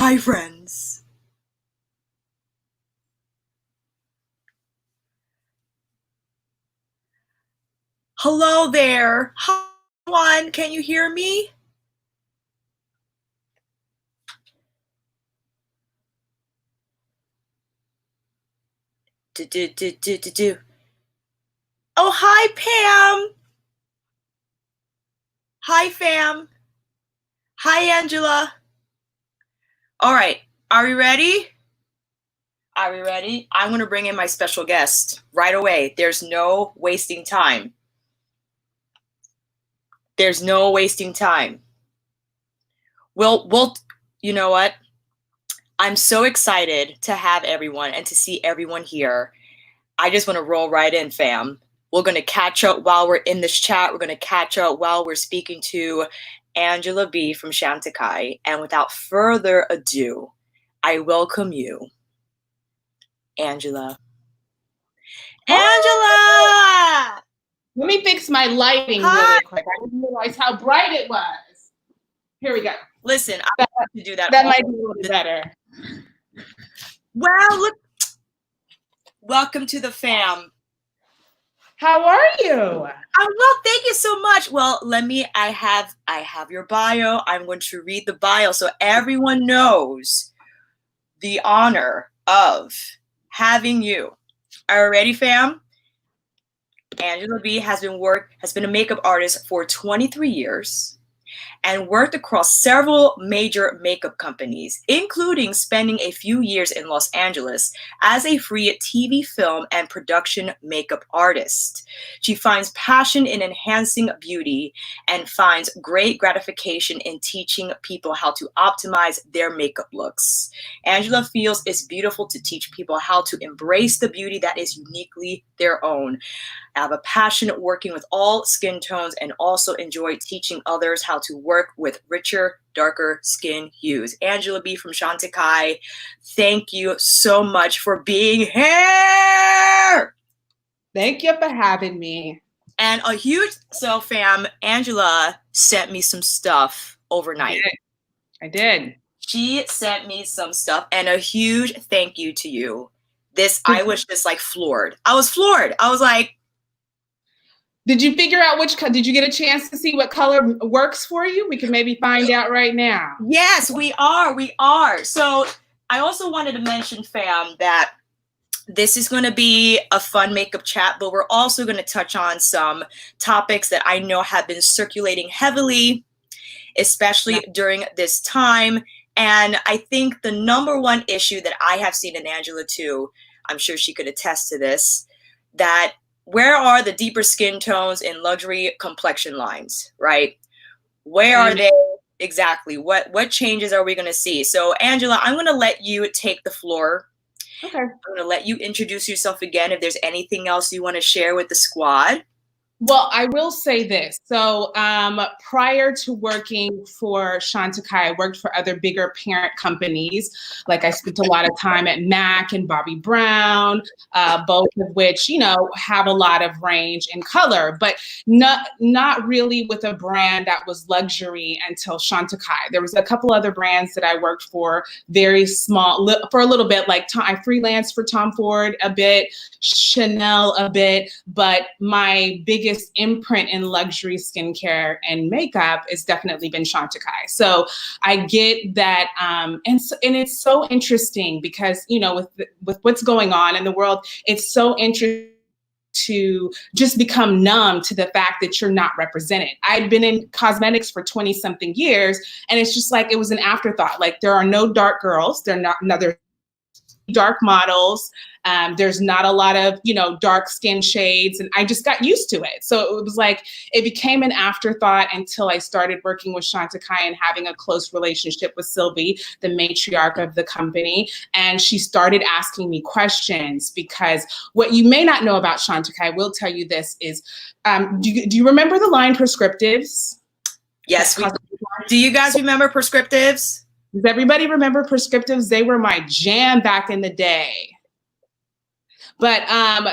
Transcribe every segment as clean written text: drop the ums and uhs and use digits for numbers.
Hi, friends. Hello there. Hi, everyone. Can you hear me? Do. Oh, hi, Pam. Hi, fam. Hi, Angela. All right. Are we ready? Are we ready? I'm going to bring in my special guest right away. There's no wasting time. There's no wasting time. We'll, you know what? I'm so excited to have everyone and to see everyone here. I just want to roll right in, fam. We're going to catch up while we're in this chat. We're going to catch up while we're speaking to Angela B from Chantecaille. And without further ado, I welcome you, Angela. Angela! Let me fix my lighting really quick. I didn't realize how bright it was. Here we go. Listen, I have to do that. That might be a little better. Well, look. Welcome to the fam. How are you? Well, thank you so much. Well, I have your bio. I'm going to read the bio so everyone knows the honor of having you. Are you ready, fam? Angela B has been a makeup artist for 23 years and worked across several major makeup companies, including spending a few years in Los Angeles as a free TV, film, and production makeup artist. She finds passion in enhancing beauty and finds great gratification in teaching people how to optimize their makeup looks. Angela feels it's beautiful to teach people how to embrace the beauty that is uniquely their own. I have a passion working with all skin tones and also enjoy teaching others how to work with richer, darker skin hues. Angela B from Chantecaille, thank you so much for being here. Thank you for having me. And fam, Angela sent me some stuff overnight. I did. She sent me some stuff and a huge thank you to you. I was just like floored. I was floored. I was like, did you figure out did you get a chance to see what color works for you? We can maybe find out right now. Yes, we are. So I also wanted to mention, fam, that this is going to be a fun makeup chat, but we're also going to touch on some topics that I know have been circulating heavily, especially during this time. And I think the number one issue that I have seen in Angela too, I'm sure she could attest to this, that where are the deeper skin tones in luxury complexion lines, right? Where are they exactly? What changes are we going to see? So Angela, I'm going to let you take the floor. Okay. I'm going to let you introduce yourself again if there's anything else you want to share with the squad. Well, I will say this. So prior to working for Chantecaille, I worked for other bigger parent companies. Like I spent a lot of time at MAC and Bobbi Brown, both of which, have a lot of range in color, but not really with a brand that was luxury until Chantecaille. There was a couple other brands that I worked for, very small, for a little bit, like I freelanced for Tom Ford a bit, Chanel a bit, but my biggest imprint in luxury skincare and makeup has definitely been Chantecaille. So I get that, and it's so interesting because with what's going on in the world, it's so interesting to just become numb to the fact that you're not represented. I'd been in cosmetics for 20 something years, and it's just like it was an afterthought. Like there are no dark girls, there's dark models. There's not a lot of, dark skin shades, and I just got used to it. So it was like, it became an afterthought until I started working with Chantecaille and having a close relationship with Sylvie, the matriarch of the company. And she started asking me questions because what you may not know about Chantecaille, I will tell you this is, do you remember the line Prescriptives? Yes. Do you guys remember Prescriptives? Does everybody remember Prescriptives? They were my jam back in the day. But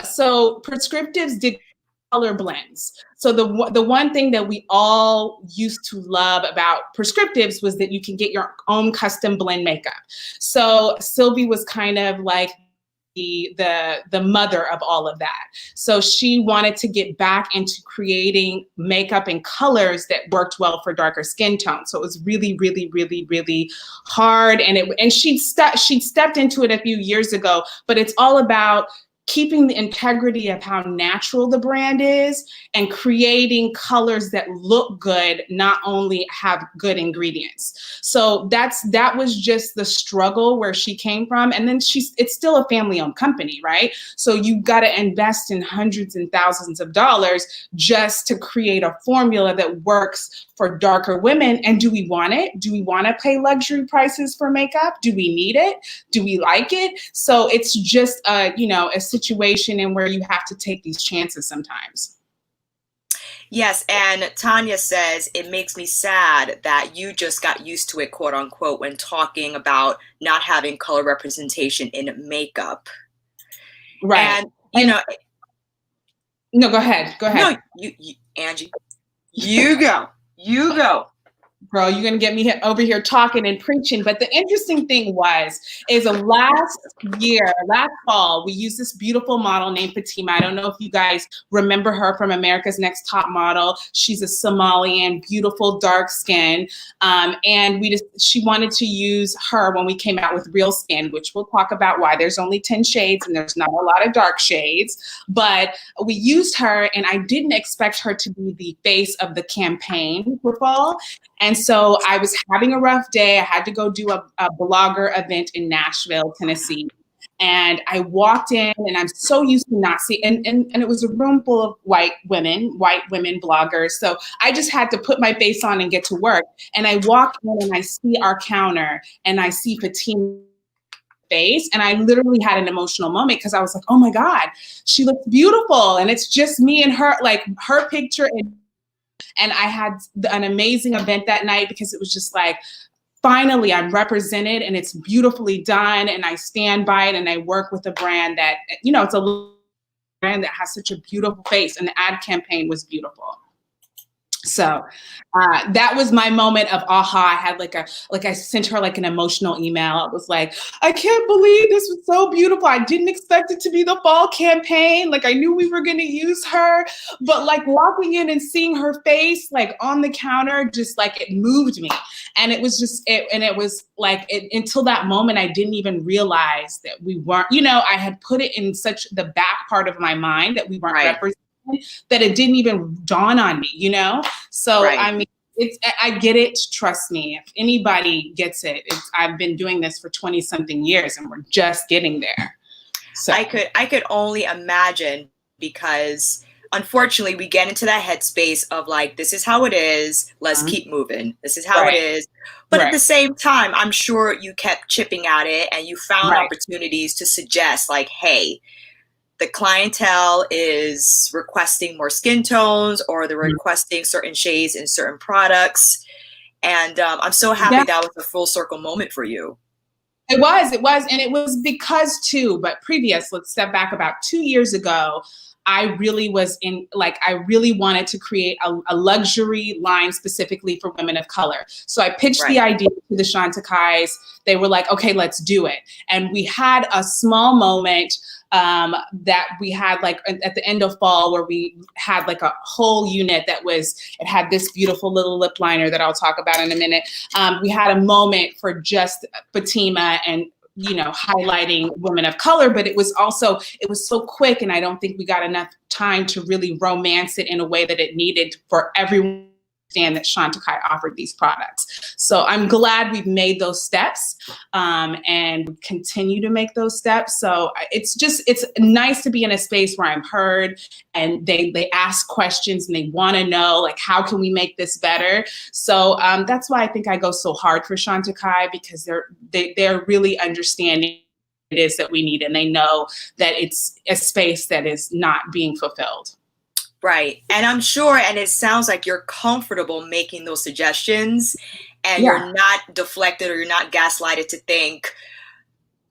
so Prescriptives did color blends. So the one thing that we all used to love about prescriptives was that you can get your own custom blend makeup. So Sylvie was kind of like the mother of all of that. So she wanted to get back into creating makeup and colors that worked well for darker skin tones. So it was really, really, really, really hard. And she'd stepped into it a few years ago, but it's all about keeping the integrity of how natural the brand is and creating colors that look good, not only have good ingredients. So that was just the struggle where she came from. And then it's still a family-owned company, right? So you got to invest in hundreds and thousands of dollars just to create a formula that works for darker women. And do we want it? Do we want to pay luxury prices for makeup? Do we need it? Do we like it? So it's just a situation in where you have to take these chances sometimes. Yes, and Tanya says, it makes me sad that you just got used to it, quote unquote, when talking about not having color representation in makeup. Right. And no, go ahead. No, you Angie, you go. Girl, you're going to get me over here talking and preaching. But the interesting thing is last fall, we used this beautiful model named Fatima. I don't know if you guys remember her from America's Next Top Model. She's a Somalian, beautiful, dark skin. And she wanted to use her when we came out with Real Skin, which we'll talk about why there's only 10 shades and there's not a lot of dark shades. But we used her, and I didn't expect her to be the face of the campaign for fall. And so I was having a rough day. I had to go do a blogger event in Nashville, Tennessee. And I walked in, and I'm so used to not seeing, and it was a room full of white women bloggers. So I just had to put my face on and get to work. And I walk in and I see our counter and I see Fatima's face. And I literally had an emotional moment because I was like, oh my God, she looks beautiful. And it's just me and her, like her picture. And I had an amazing event that night because it was just like, finally, I'm represented and it's beautifully done. And I stand by it and I work with a brand that, it's a brand that has such a beautiful face, and the ad campaign was beautiful. So that was my moment of aha. I had I sent her like an emotional email. It was like, I can't believe this was so beautiful. I didn't expect it to be the fall campaign. Like I knew we were going to use her, but like walking in and seeing her face like on the counter, just like it moved me. And it was just, until that moment, I didn't even realize that we weren't, I had put it in such the back part of my mind that we weren't represented, that it didn't even dawn on me, So, right. I mean, I get it. Trust me. If anybody gets it, I've been doing this for 20 something years and we're just getting there. So I could only imagine, because unfortunately we get into that headspace of like, this is how it is. Let's keep moving. This is how it is. But at the same time, I'm sure you kept chipping at it and you found opportunities to suggest like, hey, the clientele is requesting more skin tones, or they're requesting certain shades in certain products. And I'm so happy that was a full circle moment for you. It was. And it was because let's step back about 2 years ago, I really wanted to create a luxury line specifically for women of color. So I pitched the idea to the Chantecailles. They were like, okay, let's do it. And we had a small moment that we had like at the end of fall, where we had like a whole unit it had this beautiful little lip liner that I'll talk about in a minute. We had a moment for just Fatima and highlighting women of color, but it was so quick, and I don't think we got enough time to really romance it in a way that it needed for everyone to understand that Chantecaille offered these products. So I'm glad we've made those steps and continue to make those steps. So it's nice to be in a space where I'm heard and they ask questions and they want to know, like, how can we make this better? So that's why I think I go so hard for Chantecaille, because they're really understanding it is that we need, and they know that it's a space that is not being fulfilled. Right. And I'm sure, and it sounds like you're comfortable making those suggestions, and you're not deflected or you're not gaslighted to think,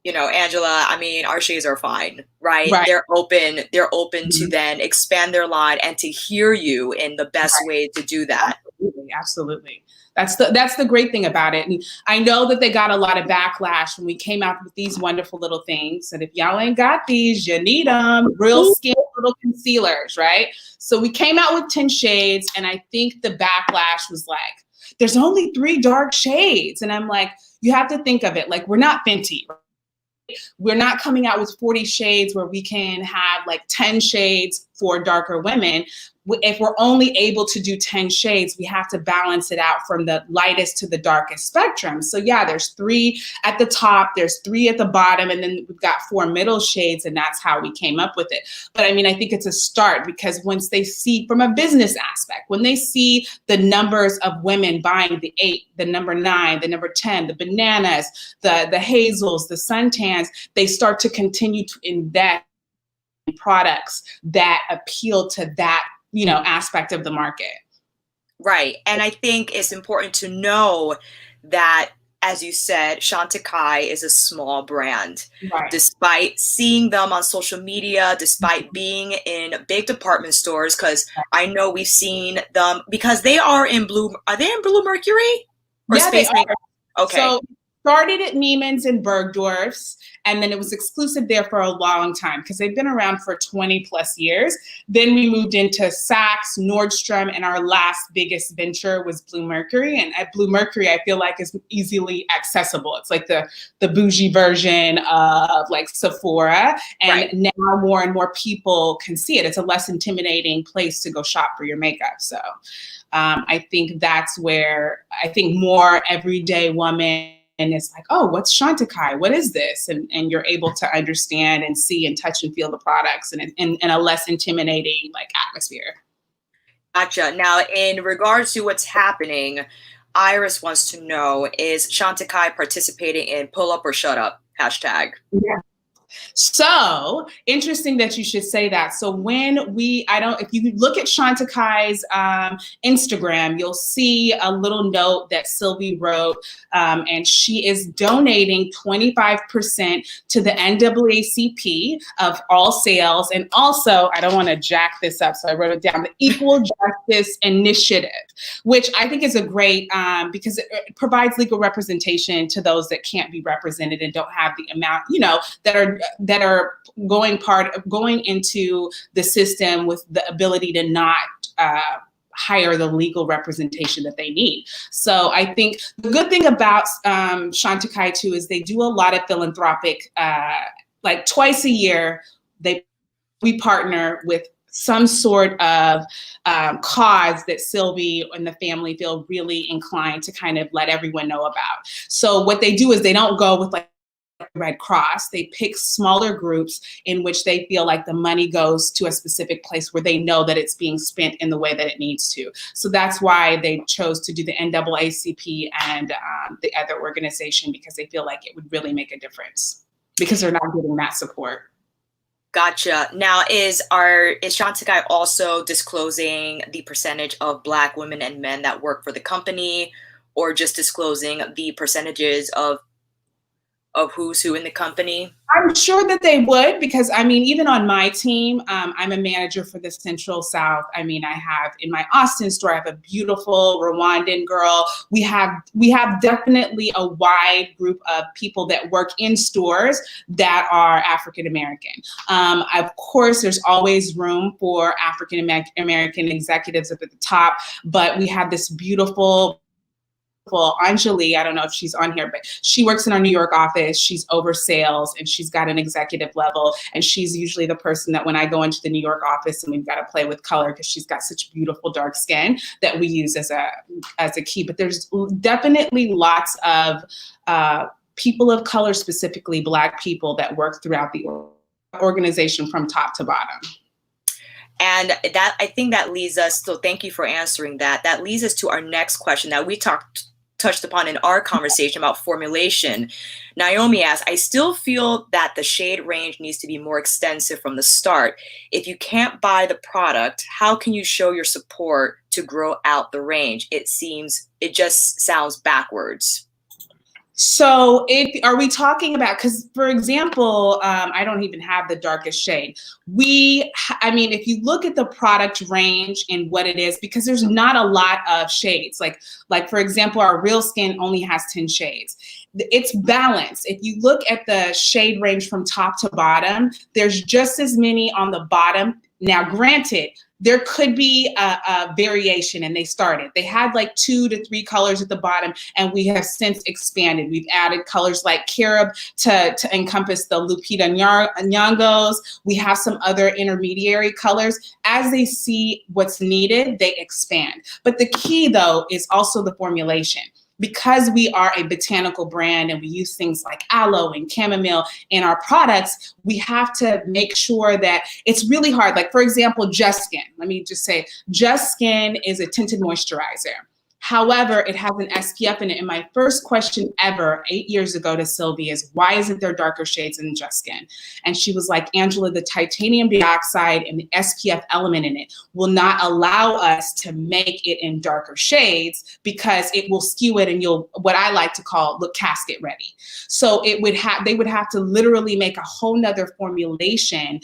you know, Angela, I mean, our shades are fine, right? Right. They're open to then expand their line and to hear you in the best way to do that. Absolutely, absolutely. That's the great thing about it. And I know that they got a lot of backlash when we came out with these wonderful little things. And if y'all ain't got these, you need them. Real skin little concealers, right? So we came out with 10 shades, and I think the backlash was like, there's only 3 dark shades. And I'm like, you have to think of it like we're not Fenty. We're not coming out with 40 shades where we can have like 10 shades for darker women. If we're only able to do 10 shades, we have to balance it out from the lightest to the darkest spectrum. So yeah, there's 3 at the top, there's 3 at the bottom, and then we've got 4 middle shades, and that's how we came up with it. But I mean, I think it's a start, because once they see from a business aspect, when they see the numbers of women buying the 8, the number 9, the number 10, the bananas, the hazels, the suntans, they start to continue to invest in products that appeal to that, you know, aspect of the market. Right. And I think it's important to know that, as you said, Chantecaille is a small brand. Right. Despite seeing them on social media, despite being in big department stores, because I know we've seen them, because they are in Blue. Are they in Blue Mercury? Or Yeah, Space they are. Okay. So started at Neiman's and Bergdorf's, and then it was exclusive there for a long time because they've been around for 20 plus years. Then we moved into Saks, Nordstrom, and our last biggest venture was Blue Mercury. And at Blue Mercury, I feel like it's easily accessible. It's like the bougie version of like Sephora. And now more and more people can see it. It's a less intimidating place to go shop for your makeup. So I think that's where I think more everyday woman, and it's like, oh, what's Chantecaille? What is this? And you're able to understand and see and touch and feel the products in a less intimidating like atmosphere. Gotcha. Now, in regards to what's happening, Iris wants to know, is Chantecaille participating in Pull Up or Shut Up hashtag? Yeah. So interesting that you should say that. So when if you look at Chantecaille's Instagram, you'll see a little note that Sylvie wrote, and she is donating 25% to the NAACP of all sales. And also, I don't want to jack this up, so I wrote it down, the Equal Justice Initiative, which I think is a great, because it provides legal representation to those that can't be represented and don't have the amount, you know, that are going into the system with the ability to not hire the legal representation that they need. So I think the good thing about Chantecaille too is they do a lot of philanthropic, like twice a year, we partner with some sort of cause that Sylvie and the family feel really inclined to kind of let everyone know about. So what they do is they don't go with like Red Cross. They pick smaller groups in which they feel like the money goes to a specific place where they know that it's being spent in the way that it needs to. So that's why they chose to do the NAACP and the other organization, because they feel like it would really make a difference because they're not getting that support. Gotcha. Now, is Chantecaille also disclosing the percentage of Black women and men that work for the company, or just disclosing the percentages of who's who in the company? I'm sure that they would, because I mean, even on my team, I'm a manager for the Central South. I mean, I have in my Austin store, I have a beautiful Rwandan girl. We have definitely a wide group of people that work in stores that are African American. Of course, there's always room for African American executives up at the top, but we have this beautiful Angela, I don't know if she's on here, but she works in our New York office. She's over sales and she's got an executive level. And she's usually the person that when I go into the New York office and we've got to play with color because she's got such beautiful dark skin, that we use as a key. But there's definitely lots of people of color, specifically Black people, that work throughout the organization from top to bottom. And that, I think that leads us, so thank you for answering that. That leads us to our next question that we touched upon in our conversation about formulation. Naomi asks, I still feel that the shade range needs to be more extensive from the start. If you can't buy the product, how can you show your support to grow out the range? It just sounds backwards. So are we talking about, because for example, I don't even have the darkest shade. I mean, if you look at the product range and what it is, because there's not a lot of shades, like for example, our Real Skin only has 10 shades. It's balanced. If you look at the shade range from top to bottom, there's just as many on the bottom. Now, granted, there could be a variation, and they had like 2 to 3 colors at the bottom, and we have since expanded. We've added colors like carob to encompass the Lupita Nyong'os. We have some other intermediary colors. As they see what's needed, they expand. But the key though is also the formulation. Because we are a botanical brand and we use things like aloe and chamomile in our products, we have to make sure that it's really hard. Like for example, Just Skin. Let me just say, Just Skin is a tinted moisturizer. However, it has an SPF in it. And my first question ever 8 years ago to Sylvie is, why isn't there darker shades in Just Skin? And she was like, Angela, the titanium dioxide and the SPF element in it will not allow us to make it in darker shades because it will skew it and you'll, what I like to call, look casket ready. So they would have to literally make a whole nother formulation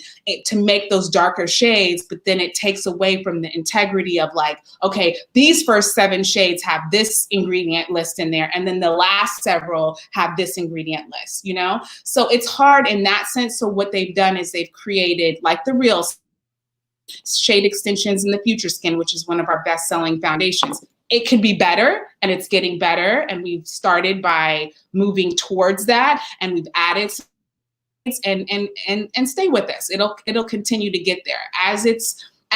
to make those darker shades, but then it takes away from the integrity of like, okay, these first 7 shades have this ingredient list in there, and then the last several have this ingredient list, you know? So it's hard in that sense. So what they've done is they've created like the Real shade extensions in the Future Skin, which is one of our best-selling foundations. It could be better, and it's getting better, and we've started by moving towards that, and we've added and stay with us. It'll continue to get there.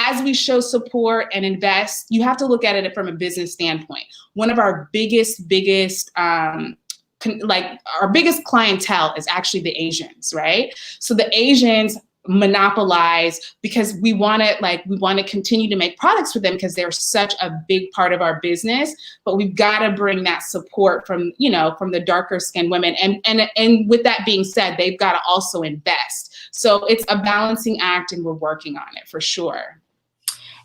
As we show support and invest, you have to look at it from a business standpoint. One of our biggest our biggest clientele is actually the Asians, right? So the Asians monopolize because we want to continue to make products for them because they're such a big part of our business, but we've got to bring that support from the darker skinned women. And with that being said, they've got to also invest. So it's a balancing act, and we're working on it for sure.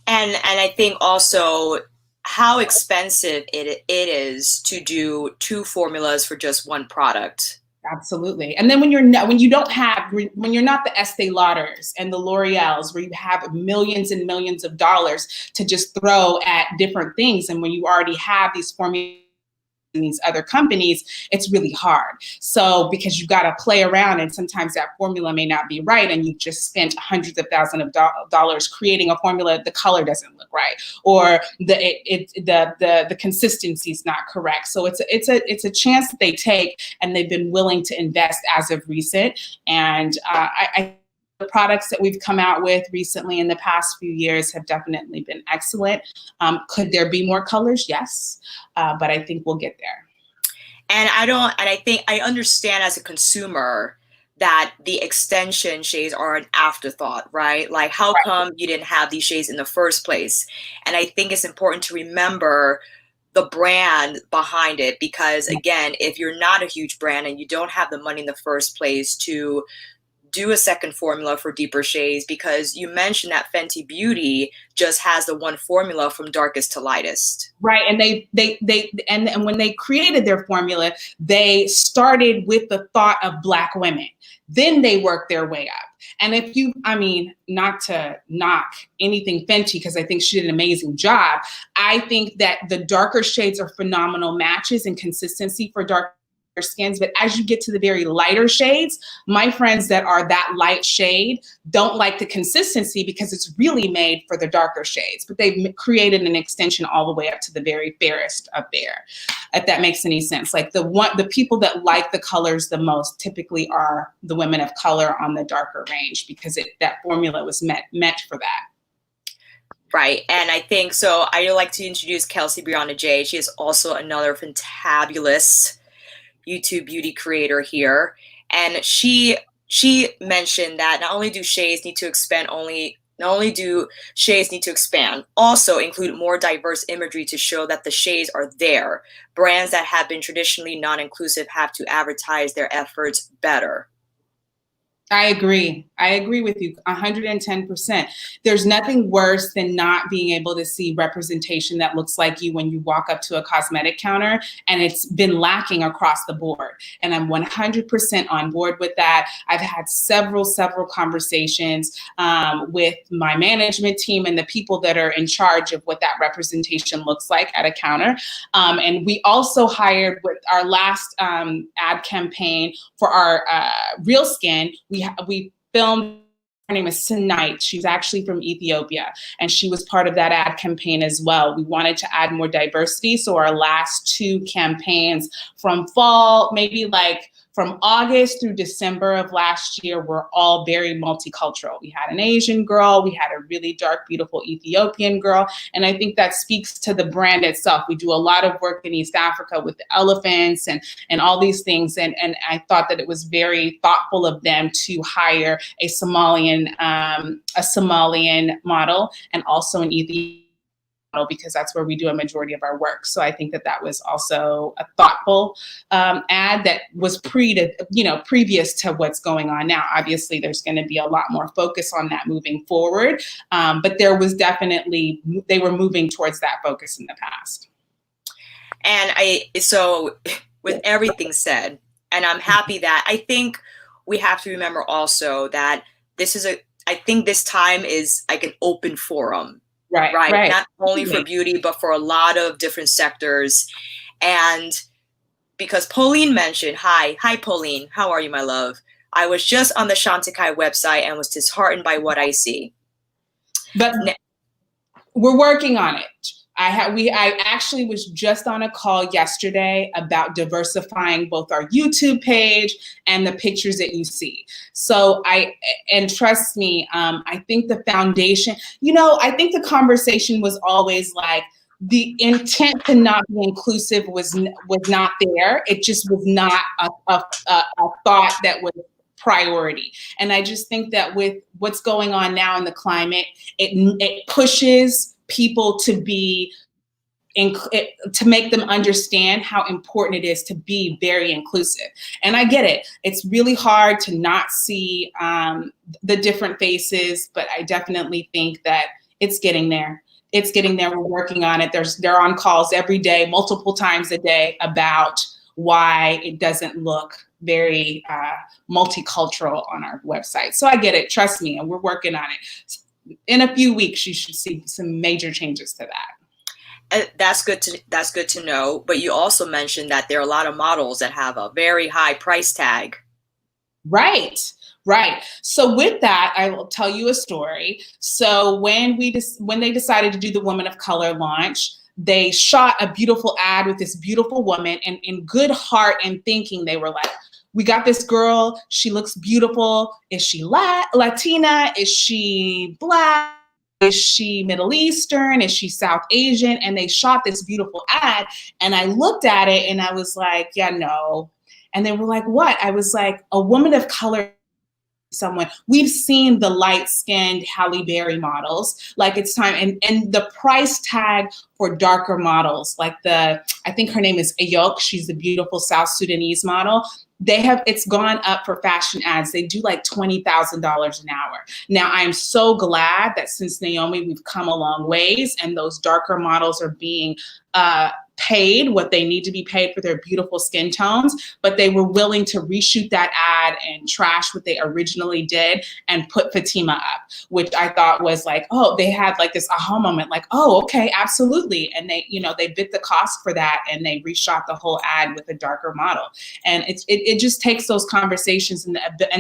And I think also how expensive it is to do 2 formulas for just one product. Absolutely. And then when you're not the Estee Lauders and the L'Oreals, where you have millions and millions of dollars to just throw at different things, and when you already have these formulas in these other companies, it's really hard. So because you've got to play around, and sometimes that formula may not be right, and you've just spent hundreds of thousands of dollars creating a formula, the color doesn't look right, or the consistency is not correct. So it's a chance that they take, and they've been willing to invest as of recent. And the products that we've come out with recently in the past few years have definitely been excellent. Could there be more colors? Yes, but I think we'll get there. And I think I understand as a consumer that the extension shades are an afterthought, right? Like, how come you didn't have these shades in the first place? And I think it's important to remember the brand behind it, because again, if you're not a huge brand and you don't have the money in the first place to do a second formula for deeper shades, because you mentioned that Fenty Beauty just has the one formula from darkest to lightest. Right, and when they created their formula, they started with the thought of Black women. Then they worked their way up. And not to knock anything Fenty, because I think she did an amazing job. I think that the darker shades are phenomenal matches and consistency for dark skins, but as you get to the very lighter shades, my friends that are that light shade don't like the consistency because it's really made for the darker shades, but they've created an extension all the way up to the very fairest up there, if that makes any sense. Like the people that like the colors the most typically are the women of color on the darker range, because that formula was meant for that. Right. And I think so. I would like to introduce Kelsey Brianna J. She is also another fantabulous YouTube beauty creator here, and she mentioned that not only do shades need to expand, also include more diverse imagery to show that the shades are there. Brands that have been traditionally non-inclusive have to advertise their efforts better. I agree. I agree with you 110%. There's nothing worse than not being able to see representation that looks like you when you walk up to a cosmetic counter, and it's been lacking across the board. And I'm 100% on board with that. I've had several conversations with my management team and the people that are in charge of what that representation looks like at a counter. And we also hired, with our last ad campaign for our Real Skin, we filmed. Her name is Tonight. She's actually from Ethiopia, and she was part of that ad campaign as well. We wanted to add more diversity, so our last two campaigns from fall, maybe like from August through December of last year, were all very multicultural. We had an Asian girl, we had a really dark, beautiful Ethiopian girl, and I think that speaks to the brand itself. We do a lot of work in East Africa with the elephants and all these things, and I thought that it was very thoughtful of them to hire a Somalian model and also an Ethiopian, because that's where we do a majority of our work. So I think that that was also a thoughtful ad that was previous to what's going on now. Obviously, there's going to be a lot more focus on that moving forward, but there was definitely, they were moving towards that focus in the past. And so with everything said, and I'm happy that, I think we have to remember also that I think this time is like an open forum. Right. Not only for beauty, but for a lot of different sectors. And because Pauline mentioned, hi Pauline, how are you, my love? I was just on the Chantecaille website and was disheartened by what I see. But we're working on it. I actually was just on a call yesterday about diversifying both our YouTube page and the pictures that you see. So and trust me, I think the foundation, I think the conversation was always like, the intent to not be inclusive was not there. It just was not a thought that was priority. And I just think that with what's going on now in the climate, it pushes people to make them understand how important it is to be very inclusive. And I get it. It's really hard to not see the different faces, but I definitely think that it's getting there. It's getting there. We're working on it. They're on calls every day, multiple times a day, about why it doesn't look very multicultural on our website. So I get it. Trust me. And we're working on it. In a few weeks, you should see some major changes to that. That's good to know. But you also mentioned that there are a lot of models that have a very high price tag. Right. So with that, I will tell you a story. So when they decided to do the Women of Color launch, they shot a beautiful ad with this beautiful woman, and in good heart and thinking, they were like, we got this girl. She looks beautiful. Is she Latina? Is she Black? Is she Middle Eastern? Is she South Asian? And they shot this beautiful ad. And I looked at it and I was like, yeah, no. And they were like, what? I was like, a woman of color, someone. We've seen the light-skinned Halle Berry models. Like, it's time. And the price tag for darker models, like I think her name is Ayok. She's the beautiful South Sudanese model. It's gone up for fashion ads. They do like $20,000 an hour. Now, I'm so glad that since Naomi, we've come a long ways, and those darker models are being paid what they need to be paid for their beautiful skin tones, but they were willing to reshoot that ad and trash what they originally did and put Fatima up, which I thought was like, oh, they had like this aha moment, like, oh, okay, absolutely. And they bit the cost for that, and they reshot the whole ad with a darker model. And it just takes those conversations and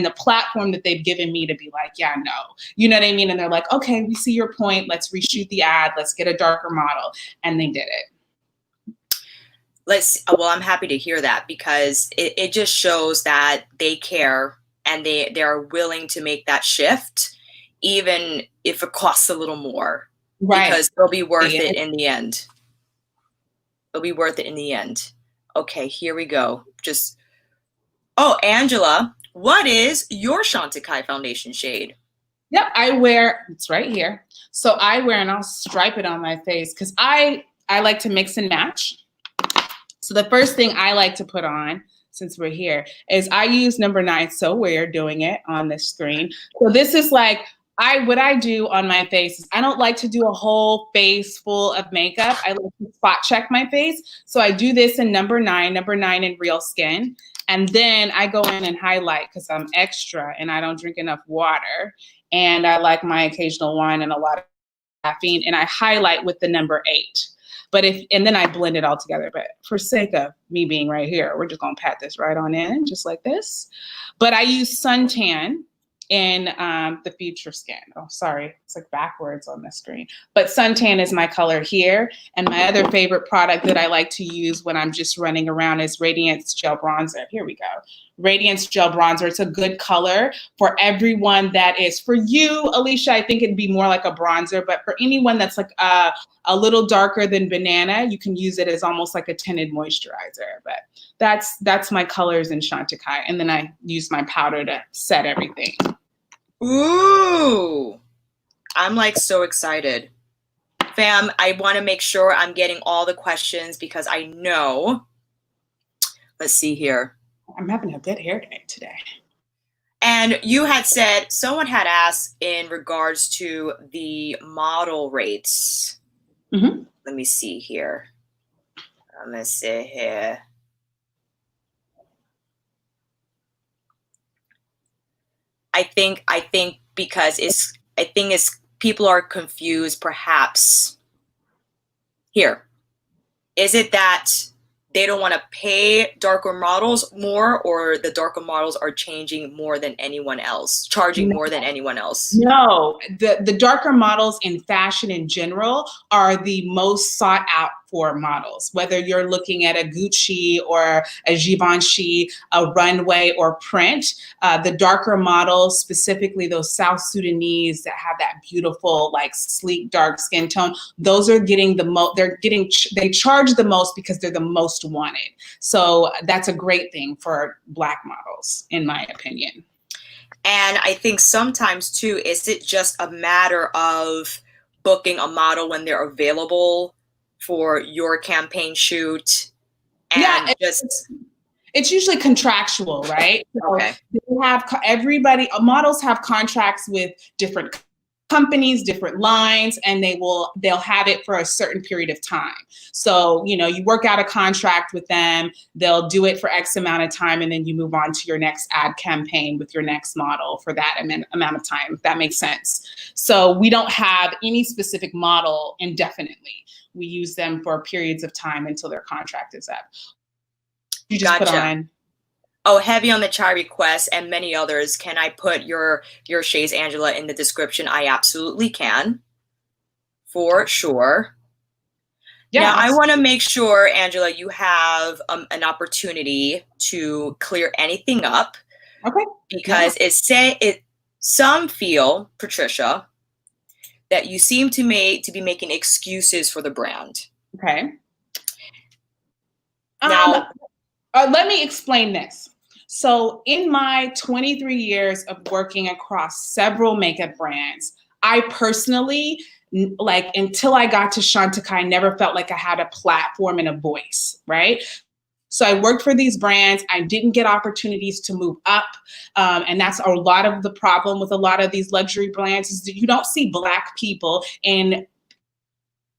the platform that they've given me to be like, yeah, no, you know what I mean? And they're like, okay, we see your point. Let's reshoot the ad. Let's get a darker model. And they did it. Well, I'm happy to hear that, because it just shows that they care and they are willing to make that shift, even if it costs a little more, right? Because it'll be worth it in the end. It'll be worth it in the end. Okay, here we go. Angela, what is your Chantecaille foundation shade? Yep, it's right here. So and I'll stripe it on my face because I like to mix and match. So the first thing I like to put on, since we're here, is I use number 9. So we're doing it on this screen. So this is like, what I do on my face is I don't like to do a whole face full of makeup. I like to spot check my face. So I do this in number 9 in Real Skin. And then I go in and highlight because I'm extra and I don't drink enough water. And I like my occasional wine and a lot of caffeine. And I highlight with the number 8. And then I blend it all together. But for sake of me being right here, we're just gonna pat this right on in, just like this. But I use Suntan in the Future Skin. Oh, sorry, it's like backwards on the screen. But Suntan is my color here. And my other favorite product that I like to use when I'm just running around is Radiance Gel Bronzer. Here we go. Radiance Gel Bronzer. It's a good color for everyone that is, for you, Alicia, I think it'd be more like a bronzer, but for anyone that's like a little darker than banana, you can use it as almost like a tinted moisturizer. But that's my colors in Chantecaille. And then I use my powder to set everything. Ooh, I'm like so excited. Fam, I want to make sure I'm getting all the questions because I know, let's see here. I'm having a good hair day today. And you had said, someone had asked in regards to the model rates. Mm-hmm. Let me see here. Let me see here. I think because it's people are confused perhaps. Here. Is it that they don't want to pay darker models more, or the darker models are changing more than anyone else, charging more than anyone else? No, the darker models in fashion in general are the most sought out for models, whether you're looking at a Gucci or a Givenchy, a runway or print. The darker models, specifically those South Sudanese that have that beautiful, like sleek, dark skin tone, those are getting the most, they charge the most because they're the most wanted. So that's a great thing for Black models, in my opinion. And I think sometimes too, is it just a matter of booking a model when they're available for your campaign shoot? And yeah, it's usually contractual, right? So okay. They have models have contracts with different companies, different lines, and they'll have it for a certain period of time. So, you work out a contract with them, they'll do it for X amount of time, and then you move on to your next ad campaign with your next model for that amount of time, if that makes sense. So we don't have any specific model indefinitely. We use them for periods of time until their contract is up. You just Gotcha. put on. Oh, heavy on the chai request and many others. Can I put your shades, Angela, in the description? I absolutely can, for sure. Yeah. Now, I want to make sure, Angela, you have an opportunity to clear anything up. Okay. Because some feel, Patricia, that you seem to be making excuses for the brand. Okay. Now, let me explain this. So in my 23 years of working across several makeup brands, I personally, until I got to Chantecaille, never felt like I had a platform and a voice, right? So I worked for these brands. I didn't get opportunities to move up. And that's a lot of the problem with a lot of these luxury brands is that you don't see Black people in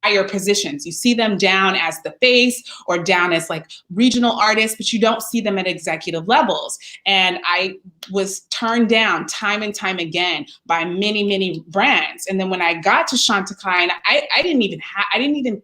higher positions. You see them down as the face or down as like regional artists, but you don't see them at executive levels. And I was turned down time and time again by many, many brands. And then when I got to Chantecaille, I didn't even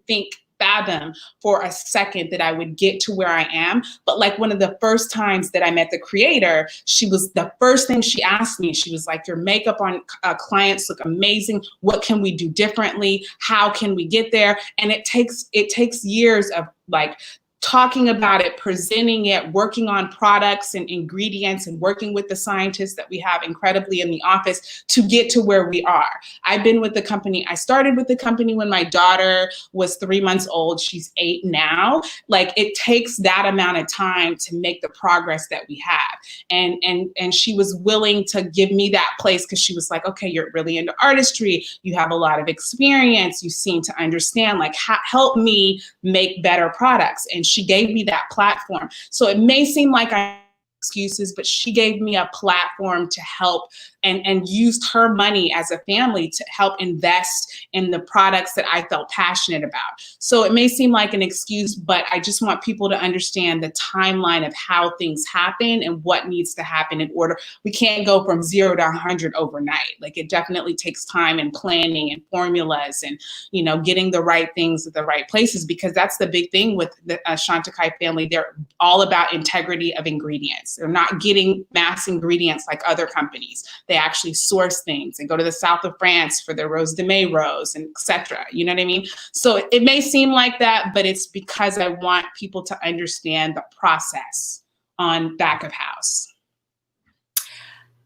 fathom for a second that I would get to where I am. But like one of the first times that I met the creator, the first thing she asked me, she was like, your makeup on clients look amazing. What can we do differently? How can we get there? And it takes years of like talking about it, presenting it, working on products and ingredients and working with the scientists that we have incredibly in the office to get to where we are. I've been with the company. I started with the company when my daughter was 3 months old. She's 8 now. Like it takes that amount of time to make the progress that we have. And she was willing to give me that place because she was like, okay, you're really into artistry. You have a lot of experience. You seem to understand, like help me make better products. And she gave me that platform. So it may seem like I excuses, but she gave me a platform to help and used her money as a family to help invest in the products that I felt passionate about. So it may seem like an excuse, but I just want people to understand the timeline of how things happen and what needs to happen in order. We can't go from 0 to 100 overnight. Like, it definitely takes time and planning and formulas and, you know, getting the right things at the right places, because that's the big thing with the Chantecaille family. They're all about integrity of ingredients. They're not getting mass ingredients like other companies. They actually source things and go to the south of France for their Rose de May rose and etc. You know what I mean? So it may seem like that, but it's because I want people to understand the process on back of house.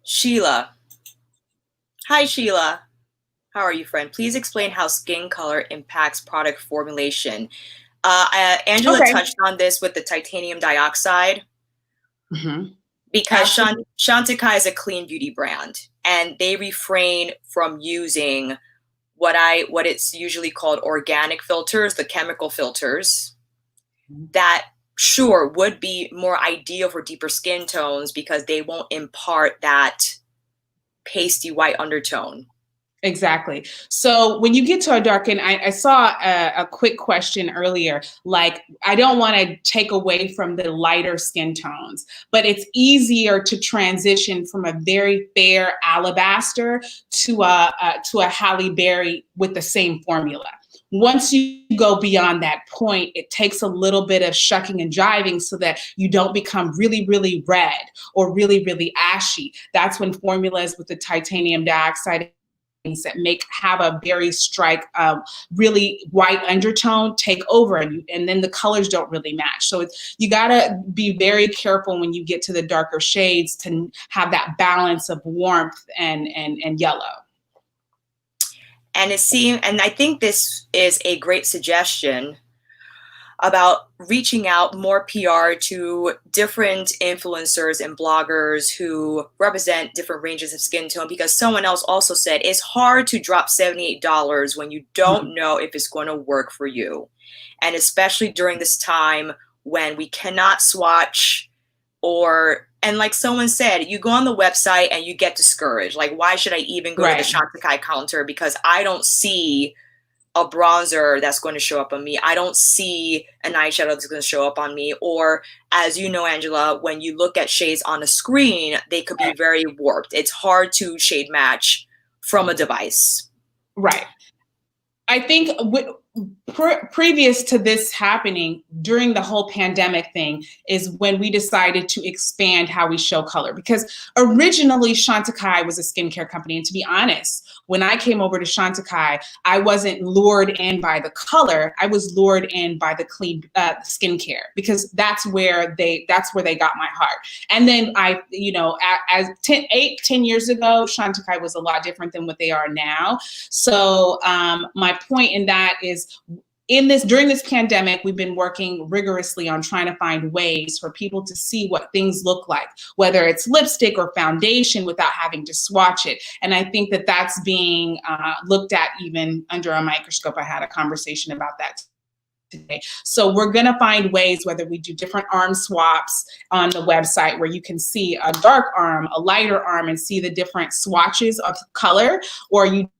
Sheila. Hi, Sheila. How are you, friend? Please explain how skin color impacts product formulation. Angela touched on this with the titanium dioxide. Mm-hmm. Because Chantecaille is a clean beauty brand, and they refrain from using what it's usually called organic filters, the chemical filters, that sure would be more ideal for deeper skin tones because they won't impart that pasty white undertone. Exactly. So when you get to a darken, I saw a quick question earlier, like, I don't want to take away from the lighter skin tones, but it's easier to transition from a very fair alabaster to a Halle Berry with the same formula. Once you go beyond that point, it takes a little bit of shucking and jiving so that you don't become really, really red or really, really ashy. That's when formulas with the titanium dioxide that have a very really white undertone take over, and then the colors don't really match. So you gotta be very careful when you get to the darker shades to have that balance of warmth and yellow. And I think this is a great suggestion about reaching out more PR to different influencers and bloggers who represent different ranges of skin tone, because someone else also said it's hard to drop $78 when you don't know if it's going to work for you. And especially during this time when we cannot swatch, and like someone said, you go on the website and you get discouraged. Like, why should I even go to the Chantecaille counter? Because I don't see a bronzer that's going to show up on me. I don't see an eyeshadow that's going to show up on me. Or, as you know, Angela, when you look at shades on a screen, they could be very warped. It's hard to shade match from a device. Right. I think previous to this happening, during the whole pandemic thing, is when we decided to expand how we show color. Because originally Chantecaille was a skincare company. And to be honest, when I came over to Chantecaille, I wasn't lured in by the color. I was lured in by the clean skincare, because that's where they got my heart. And then as 10 years ago, Chantecaille was a lot different than what they are now. So my point in that is, during this pandemic, we've been working rigorously on trying to find ways for people to see what things look like, whether it's lipstick or foundation, without having to swatch it. And I think that that's being looked at even under a microscope. I had a conversation about that today. So we're going to find ways, whether we do different arm swaps on the website where you can see a dark arm, a lighter arm, and see the different swatches of color, or you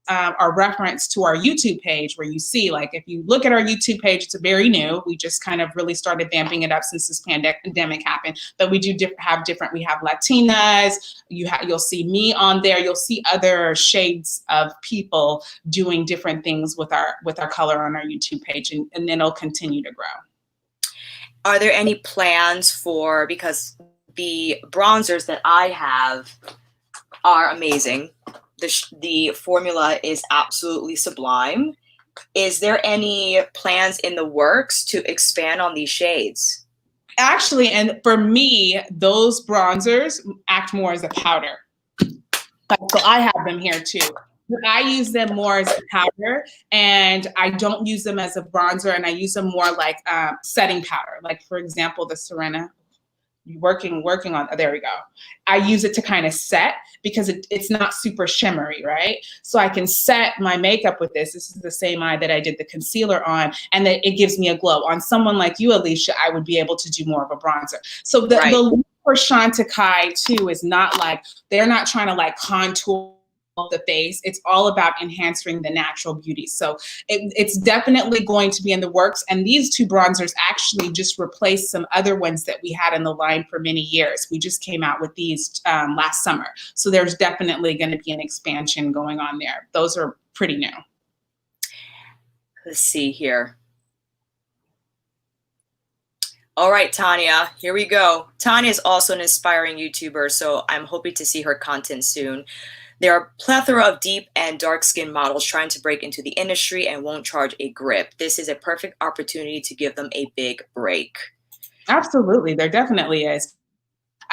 our reference to our YouTube page, where you see, like, if you look at our YouTube page, it's very new. We just kind of really started vamping it up since this pandemic happened. But we do have different. We have Latinas. You'll see me on there. You'll see other shades of people doing different things with our color on our YouTube page, and then it'll continue to grow. Are there any plans because the bronzers that I have are amazing. The formula is absolutely sublime. Is there any plans in the works to expand on these shades? Actually, and for me, those bronzers act more as a powder. So I have them here too. I use them more as a powder, and I don't use them as a bronzer, and I use them more like setting powder. Like, for example, the Serena. working on, there we go. I use it to kind of set, because it's not super shimmery, right? So I can set my makeup with this. This is the same eye that I did the concealer on, and that it gives me a glow. On someone like you, Alicia, I would be able to do more of a bronzer. So the look for Chantecaille too is not like, they're not trying to like contour the face. It's all about enhancing the natural beauty. So it's definitely going to be in the works. And these two bronzers actually just replaced some other ones that we had in the line for many years. We just came out with these last summer. So there's definitely going to be an expansion going on there. Those are pretty new. Let's see here. All right, Tanya, here we go. Tanya is also an inspiring YouTuber, so I'm hoping to see her content soon. There are a plethora of deep and dark skin models trying to break into the industry and won't charge a grip. This is a perfect opportunity to give them a big break. Absolutely, there definitely is.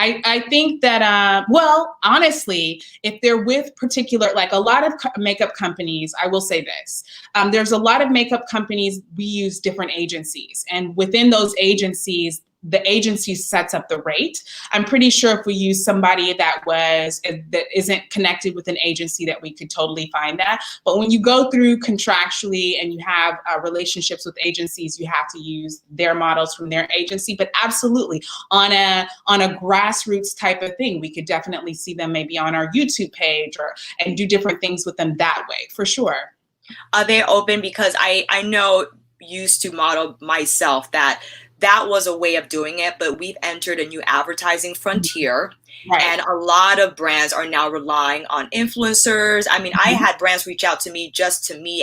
I think that, well, honestly, if they're with particular, like a lot of makeup companies, I will say this, there's a lot of makeup companies, we use different agencies, and within those agencies, the agency sets up the rate. I'm pretty sure if we use somebody that isn't connected with an agency, that we could totally find that. But when you go through contractually and you have relationships with agencies, you have to use their models from their agency. But absolutely, on a grassroots type of thing, we could definitely see them maybe on our YouTube page and do different things with them that way, for sure. Are they open? Because I know, used to model myself, that was a way of doing it, but we've entered a new advertising frontier. Right. And a lot of brands are now relying on influencers. I mean, I had brands reach out to me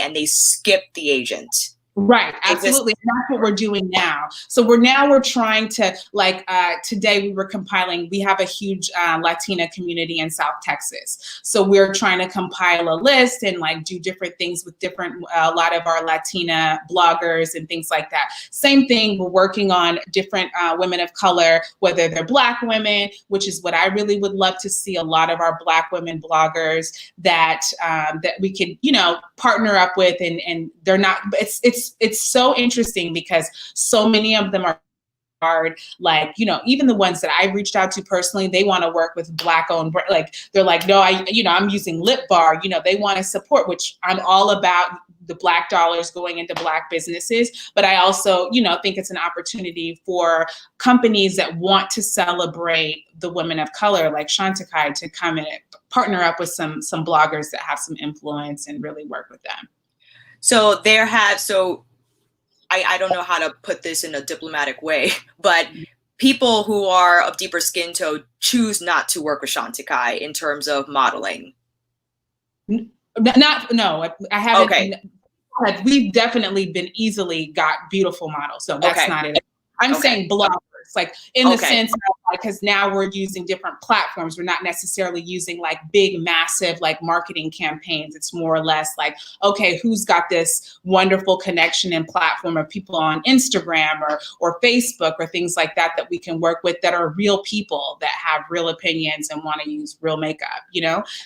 and they skipped the agent. Right, absolutely. And that's what we're doing now. So we're trying to, like, today we were compiling, we have a huge Latina community in South Texas. So we're trying to compile a list and like do different things with a lot of our Latina bloggers and things like that. Same thing, we're working on different women of color, whether they're Black women, which is what I really would love to see, a lot of our Black women bloggers that we could, partner up with, and they're not, it's so interesting because so many of them are hard, like, even the ones that I reached out to personally, they want to work with Black owned, like, they're like, no, I'm using Lip Bar, they want to support, which I'm all about the Black dollars going into Black businesses. But I also, think it's an opportunity for companies that want to celebrate the women of color, like Chantecaille, to come and partner up with some bloggers that have some influence and really work with them. So I don't know how to put this in a diplomatic way, but people who are of deeper skin tone choose not to work with Chantecaille in terms of modeling. No, I haven't. Okay. We've definitely been easily got beautiful models, so that's not it. I'm saying bloggers, like in the sense of, because now we're using different platforms. We're not necessarily using like big, massive like marketing campaigns. It's more or less like, okay, who's got this wonderful connection and platform of people on Instagram or Facebook or things like that we can work with, that are real people that have real opinions and want to use real makeup,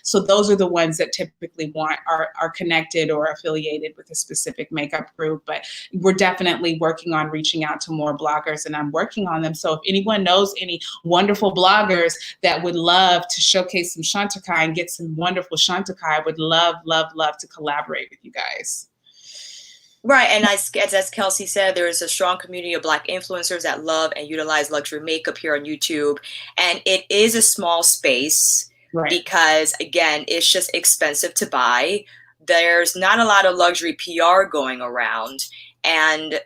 So those are the ones that typically are connected or affiliated with a specific makeup group. But we're definitely working on reaching out to more bloggers, and I'm working on them. So if anyone knows any wonderful bloggers that would love to showcase some Chantecaille and get some wonderful Chantecaille, I would love, love, love to collaborate with you guys. Right, and as Kelsey said, there is a strong community of Black influencers that love and utilize luxury makeup here on YouTube. And it is a small space, right, because, again, it's just expensive to buy. There's not a lot of luxury PR going around. And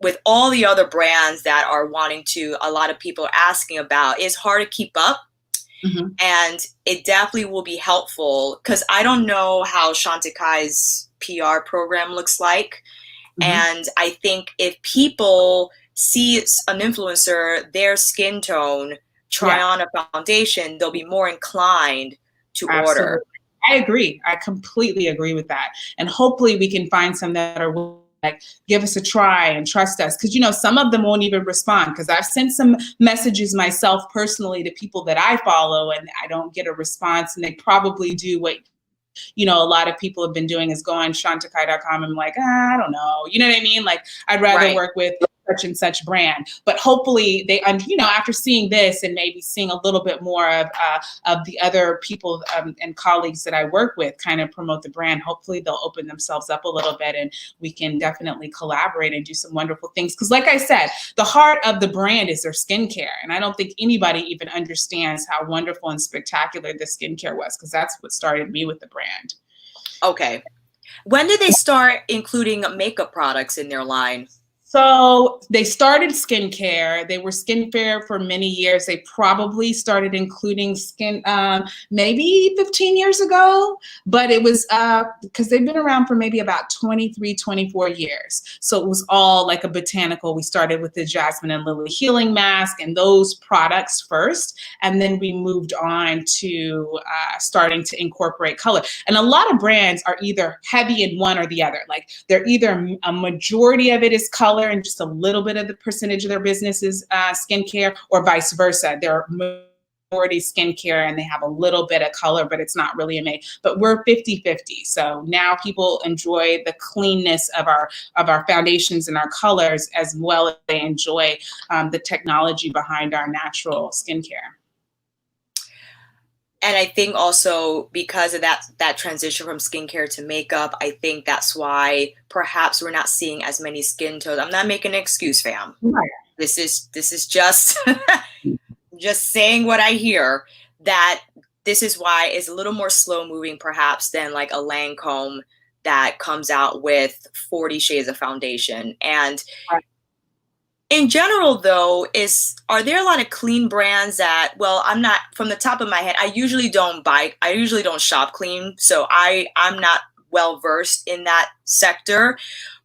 with all the other brands that are wanting to, a lot of people are asking about, it's hard to keep up. Mm-hmm. And it definitely will be helpful, because I don't know how Chantecaille's PR program looks like. Mm-hmm. And I think if people see an influencer, their skin tone, try on a foundation, they'll be more inclined to order. I agree. I completely agree with that. And hopefully we can find some that are like, give us a try and trust us. Because, some of them won't even respond, because I've sent some messages myself personally to people that I follow, and I don't get a response. And they probably do what, a lot of people have been doing, is go on Chantecaille.com and I'm like, I don't know. You know what I mean? Like, I'd rather work with such and such brand. But hopefully they, after seeing this and maybe seeing a little bit more of the other people and colleagues that I work with kind of promote the brand, hopefully they'll open themselves up a little bit and we can definitely collaborate and do some wonderful things. Because like I said, the heart of the brand is their skincare. And I don't think anybody even understands how wonderful and spectacular the skincare was, because that's what started me with the brand. Okay. When did they start including makeup products in their line? So they started skincare. They were skincare for many years. They probably started including skin maybe 15 years ago, but it was because they've been around for maybe about 23, 24 years. So it was all like a botanical. We started with the Jasmine and Lily Healing Mask and those products first, and then we moved on to starting to incorporate color. And a lot of brands are either heavy in one or the other. Like they're either a majority of it is color and just a little bit of the percentage of their business is skincare, or vice versa. They're majority skincare and they have a little bit of color, but it's not really a make. But we're 50-50. So now people enjoy the cleanness of our foundations and our colors, as well as they enjoy the technology behind our natural skincare. And I think also because of that transition from skincare to makeup, I think that's why perhaps we're not seeing as many skin tones. I'm not making an excuse, fam. Right. This is just just saying what I hear, that this is why it's a little more slow moving perhaps than like a Lancome that comes out with 40 shades of foundation. And in general, though, are there a lot of clean brands that, well, I'm not, from the top of my head, I usually don't shop clean, so I'm not well versed in that sector,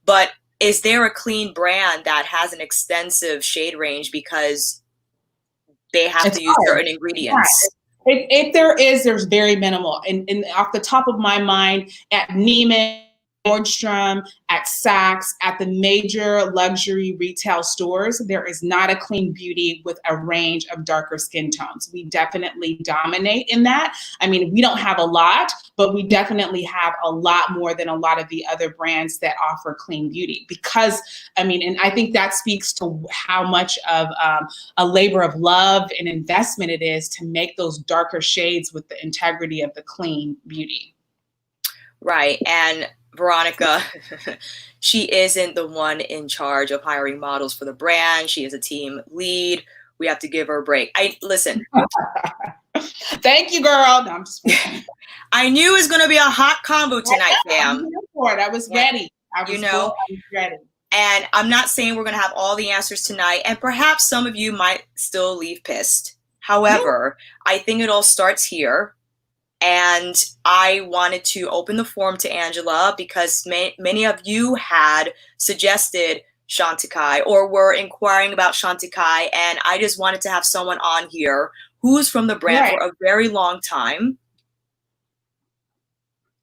but is there a clean brand that has an extensive shade range because they have to use certain ingredients? Right. If there is, there's very minimal. And off the top of my mind, at Neiman, Nordstrom, at Saks, at the major luxury retail stores, there is not a clean beauty with a range of darker skin tones. We definitely dominate in that. I mean, we don't have a lot, but we definitely have a lot more than a lot of the other brands that offer clean beauty. Because, I mean, and I think that speaks to how much of a labor of love and investment it is to make those darker shades with the integrity of the clean beauty. Right. And Veronica, she isn't the one in charge of hiring models for the brand. She is a team lead. We have to give her a break. Listen. Thank you, girl. No, I'm just I knew it was going to be a hot combo tonight, fam. I was ready. I was ready. And I'm not saying we're going to have all the answers tonight. And perhaps some of you might still leave pissed. However, I think it all starts here. And I wanted to open the forum to Angela because many of you had suggested Chantecaille or were inquiring about Chantecaille. And I just wanted to have someone on here who's from the brand for a very long time.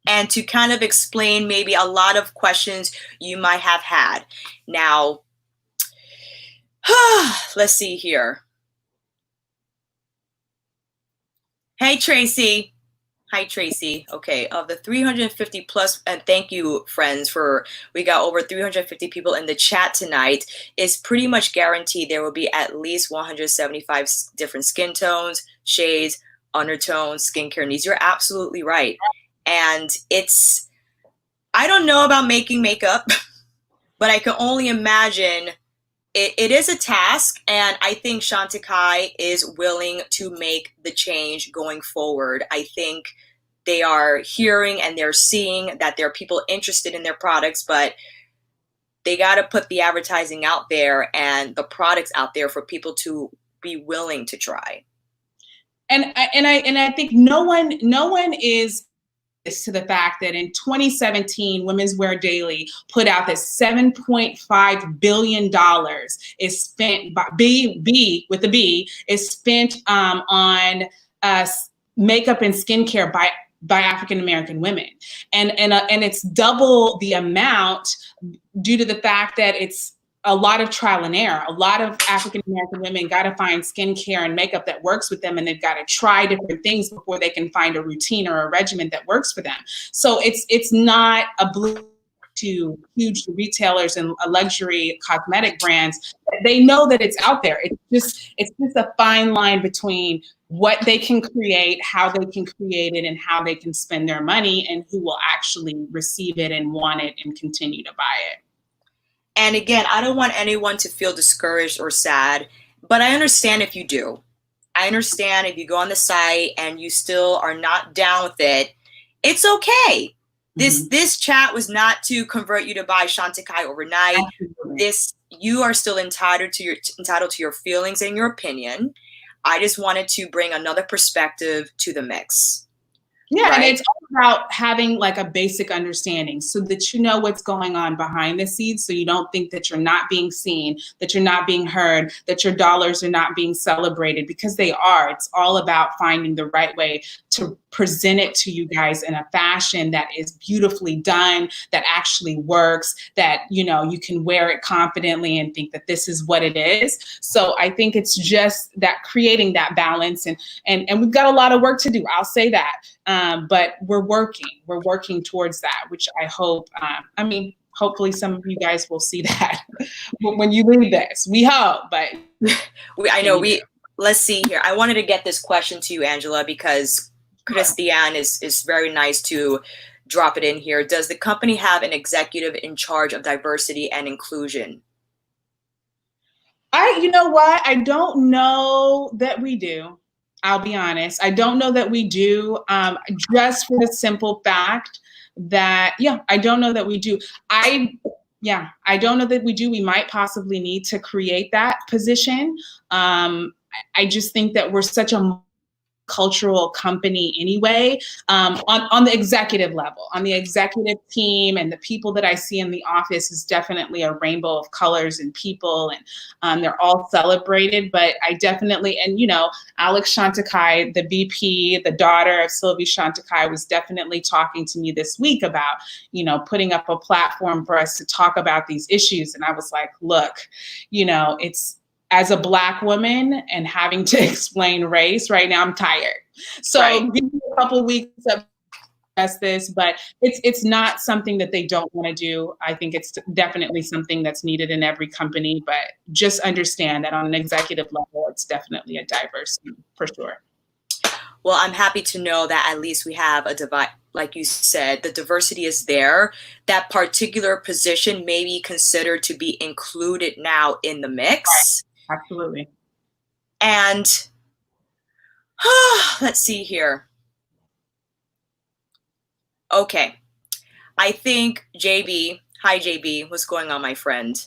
And to kind of explain maybe a lot of questions you might have had. Now, let's see here. Hey, Tracy. Hi, Tracy. Okay, of the 350 plus, and thank you, friends, we got over 350 people in the chat tonight. It's pretty much guaranteed there will be at least 175 different skin tones, shades, undertones, skincare needs. You're absolutely right. And I don't know about making makeup, but I can only imagine it is a task, and I think Chantecaille is willing to make the change going forward. I think they are hearing and they're seeing that there are people interested in their products, but they got to put the advertising out there and the products out there for people to be willing to try. And I think no one is to the fact that in 2017, Women's Wear Daily put out that $7.5 billion is spent by B with the B is spent on makeup and skincare by African American women, and it's double the amount due to the fact that it's a lot of trial and error. A lot of African American women got to find skincare and makeup that works with them, and they've got to try different things before they can find a routine or a regimen that works for them. So it's not a blue to huge retailers and luxury cosmetic brands, they know that it's out there. It's just a fine line between what they can create, how they can create it, and how they can spend their money, and who will actually receive it and want it and continue to buy it. And again, I don't want anyone to feel discouraged or sad, but I understand if you do. I understand if you go on the site and you still are not down with it, it's okay. This chat was not to convert you to buy Chantecaille overnight. Absolutely. You are still entitled to your feelings and your opinion. I just wanted to bring another perspective to the mix. Yeah, right? And it's all about having like a basic understanding so that you know what's going on behind the scenes, so you don't think that you're not being seen, that you're not being heard, that your dollars are not being celebrated, because they are. It's all about finding the right way to present it to you guys in a fashion that is beautifully done, that actually works, that, you know, you can wear it confidently and think that this is what it is. So I think it's just that creating that balance, and we've got a lot of work to do. I'll say that. But we're working towards that, which I hope, hopefully some of you guys will see that when you leave this. We hope, but let's see here. I wanted to get this question to you, Angela, because Christiane is very nice to drop it in here. Does the company have an executive in charge of diversity and inclusion? You know what? I don't know that we do. I'll be honest. I don't know that we do, just for the simple fact that, I don't know that we do. I don't know that we do. We might possibly need to create that position. I just think that we're such a cultural company anyway, on the executive level, on the executive team, and the people that I see in the office is definitely a rainbow of colors and people, and they're all celebrated. But I definitely, and you know, Alex Chantecaille, the VP, the daughter of Sylvie Chantecaille, was definitely talking to me this week about, you know, putting up a platform for us to talk about these issues. And I was like, look, you know, it's, as a Black woman and having to explain race right now, I'm tired. So give me a couple of weeks to discuss this, but it's not something that they don't want to do. I think it's definitely something that's needed in every company, but just understand that on an executive level, it's definitely a diverse for sure. Well, I'm happy to know that at least we have a divide. Like you said, the diversity is there. That particular position may be considered to be included now in the mix. Right. Absolutely. And let's see here. Okay. I think JB, hi JB, what's going on, my friend?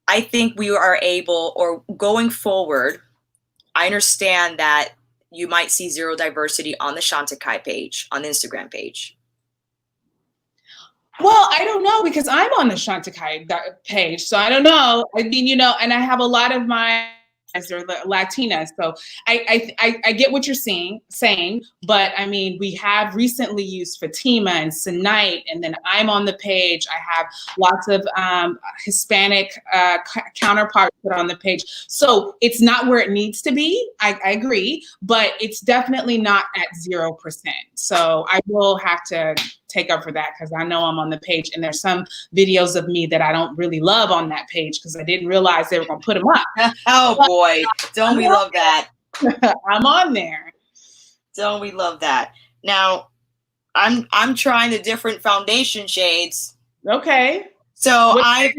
I think we are able, or going forward, I understand that you might see zero diversity on the Chantecaille page, on the Instagram page. Well, I don't know, because I'm on the Chantecaille page, so I don't know. I mean, you know, and I have a lot of my are Latinas, so I get what you're saying, but I mean, we have recently used Fatima and Sinite, and then I'm on the page. I have lots of Hispanic counterparts put on the page, so it's not where it needs to be. I agree, but it's definitely not at 0%. So I will have to take up for that, because I know I'm on the page, and there's some videos of me that I don't really love on that page because I didn't realize they were going to put them up. Oh boy, don't we love that? I'm on there. Don't we love that? Now, I'm trying the different foundation shades. Okay. So I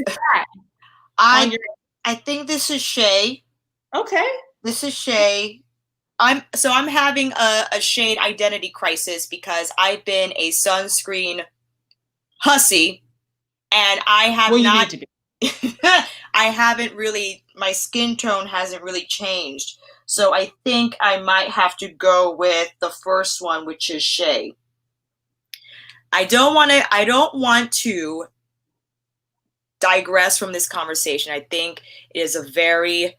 think this is Shea. Okay. This is Shea. I'm having a shade identity crisis because I've been a sunscreen hussy, and I have not. You need to be. I haven't really. My skin tone hasn't really changed, so I think I might have to go with the first one, which is Shea. I don't want to digress from this conversation. I think it is a very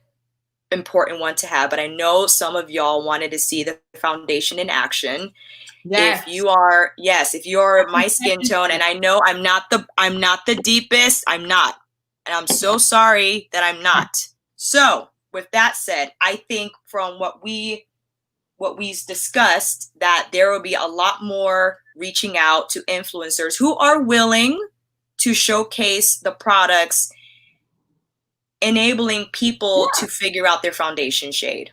important one to have, but I know some of y'all wanted to see the foundation in action. Yes. If you are my skin tone, and I know I'm not the deepest, I'm not, and I'm so sorry that I'm not. So with that said, I think from what we discussed, that there will be a lot more reaching out to influencers who are willing to showcase the products, enabling people to figure out their foundation shade.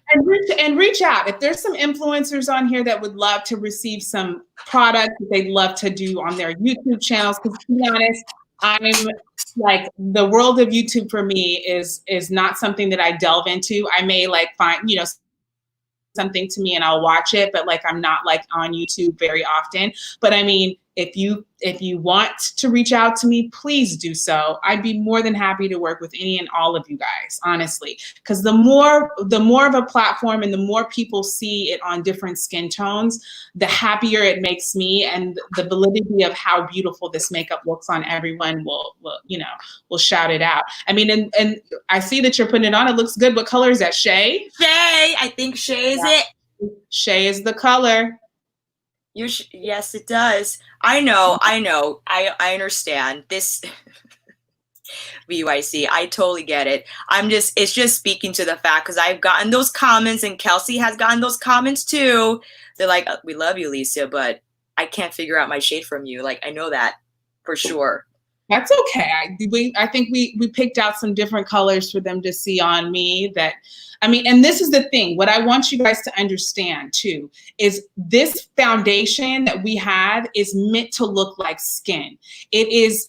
And reach out. If there's some influencers on here that would love to receive some products that they'd love to do on their YouTube channels, because to be honest, I'm like, the world of YouTube for me is not something that I delve into. I may like find, you know, something to me and I'll watch it, but like I'm not like on YouTube very often. But I mean, if you want to reach out to me, please do so. I'd be more than happy to work with any and all of you guys, honestly, because the more of a platform and the more people see it on different skin tones, the happier it makes me, and the validity of how beautiful this makeup looks on everyone will shout it out. I mean, and I see that you're putting it on. It looks good. What color is that? Shay? Shay, I think Shay is it. Shay is the color. Yes, it does. I know. I understand this. VYC, I totally get it. It's just speaking to the fact, because I've gotten those comments, and Kelsey has gotten those comments too. They're like, we love you, Lisa, but I can't figure out my shade from you. Like, I know that for sure. That's okay. I think we picked out some different colors for them to see on me. That, I mean, and this is the thing. What I want you guys to understand too is this foundation that we have is meant to look like skin. It is.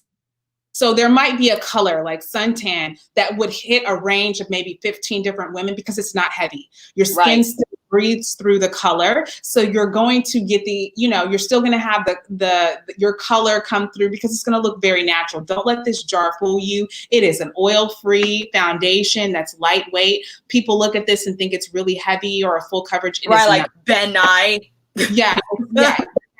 So there might be a color like Suntan that would hit a range of maybe 15 different women because it's not heavy. Your skin still breathes through the color. So you're going to get you're still going to have your color come through because it's going to look very natural. Don't let this jar fool you. It is an oil-free foundation that's lightweight. People look at this and think it's really heavy or a full coverage. It is like Ben Nye. Yeah.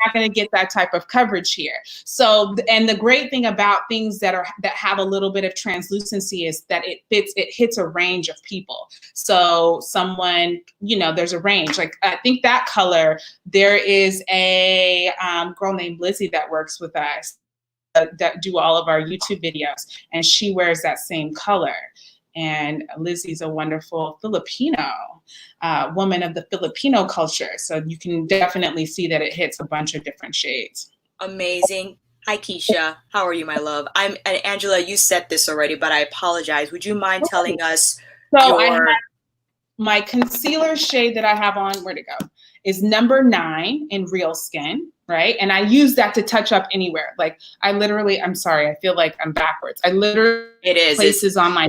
Not going to get that type of coverage here. So, and the great thing about things that have a little bit of translucency is that it hits a range of people. So someone, there's a range. Like, I think that color, there is a girl named Lizzie that works with us that do all of our YouTube videos, and she wears that same color. And Lizzie's a wonderful Filipino woman of the Filipino culture. So you can definitely see that it hits a bunch of different shades. Amazing. Hi, Keisha. How are you, my love? And Angela, you said this already, but I apologize. Would you mind telling us I have my concealer shade that I have on, where'd it go, is number 9 in Real Skin, right? And I use that to touch up anywhere. Like, I'm sorry, I feel like I'm backwards. Places on my,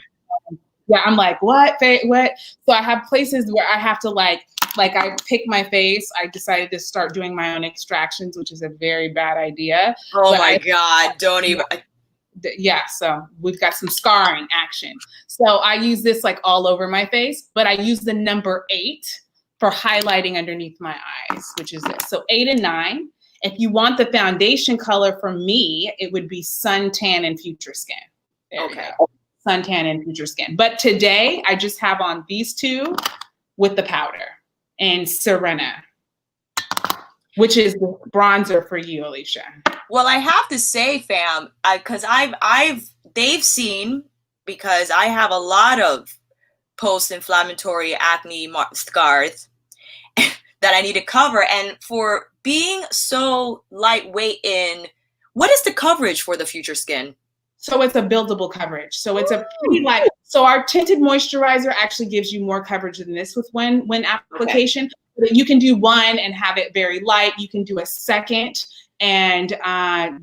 I'm like, what? So I have places where I have to like I pick my face. I decided to start doing my own extractions, which is a very bad idea. Oh my God, don't even. Yeah, so we've got some scarring action. So I use this like all over my face, but I use the number 8 for highlighting underneath my eyes, which is this. So 8 and 9. If you want the foundation color from me, it would be Suntan and Future Skin. There we go. Suntan and Future Skin. But today I just have on these two with the powder and Serena, which is the bronzer for you, Alicia. Well, I have to say, fam, because they've seen, because I have a lot of post-inflammatory acne scars that I need to cover. And for being so lightweight what is the coverage for the Future Skin? So it's a buildable coverage. So it's a pretty light. So our tinted moisturizer actually gives you more coverage than this with when application. Okay. You can do one and have it very light. You can do a second and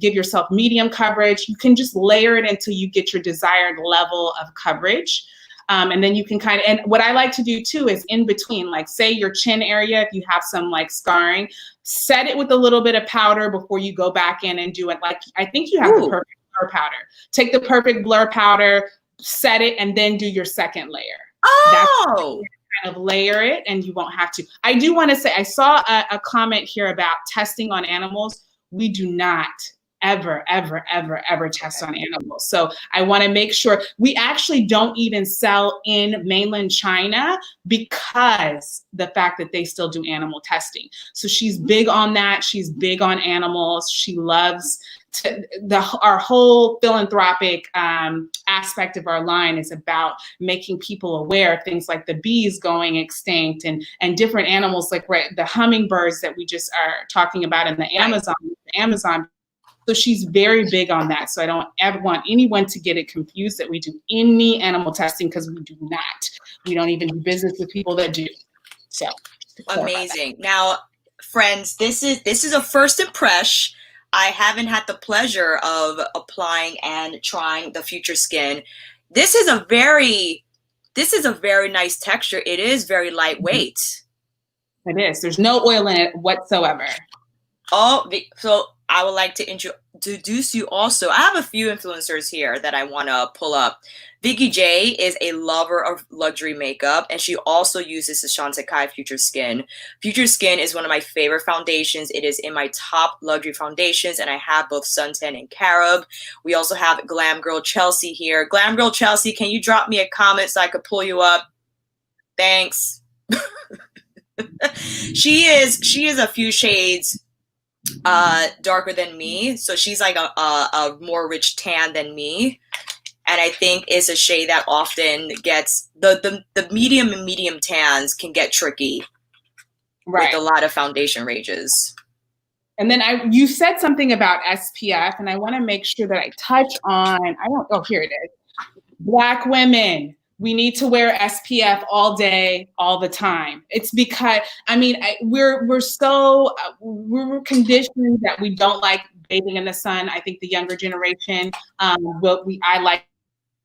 give yourself medium coverage. You can just layer it until you get your desired level of coverage. And then you can and what I like to do too is in between, like say your chin area, if you have some like scarring, set it with a little bit of powder before you go back in and do it. Like, I think you have the perfect blur powder. Take the perfect blur powder, set it, and then do your second layer. Oh! Kind of layer it, and you won't have to. I do want to say, I saw a comment here about testing on animals. We do not ever, ever, ever, ever test on animals. So I want to make sure. We actually don't even sell in mainland China because the fact that they still do animal testing. So she's big on that. She's big on animals. She loves our whole philanthropic aspect of our line is about making people aware of things like the bees going extinct and different animals like the hummingbirds that we just are talking about in the Amazon. So she's very big on that. So I don't ever want anyone to get it confused that we do any animal testing, because we do not. We don't even do business with people that do. So amazing. Now, friends, this is a first impression. I haven't had the pleasure of applying and trying the Future Skin. This is a very nice texture. It is very lightweight. It is. There's no oil in it whatsoever. Oh, so I would like to introduce you also. I have a few influencers here that I want to pull up. Vicky J is a lover of luxury makeup, and she also uses the Chantecaille Future Skin. Future Skin is one of my favorite foundations. It is in my top luxury foundations, and I have both Suntan and Carob. We also have Glam Girl Chelsea here. Glam Girl Chelsea, can you drop me a comment so I could pull you up? Thanks. She is a few shades darker than me, so she's like a more rich tan than me, and I think it's a shade that often gets the medium and medium tans can get tricky with a lot of foundation ranges. And then you said something about SPF, and I want to make sure that I touch on, here it is. Black women, we need to wear SPF all day, all the time. It's because, we're conditioned that we don't like bathing in the sun. I think the younger generation, I like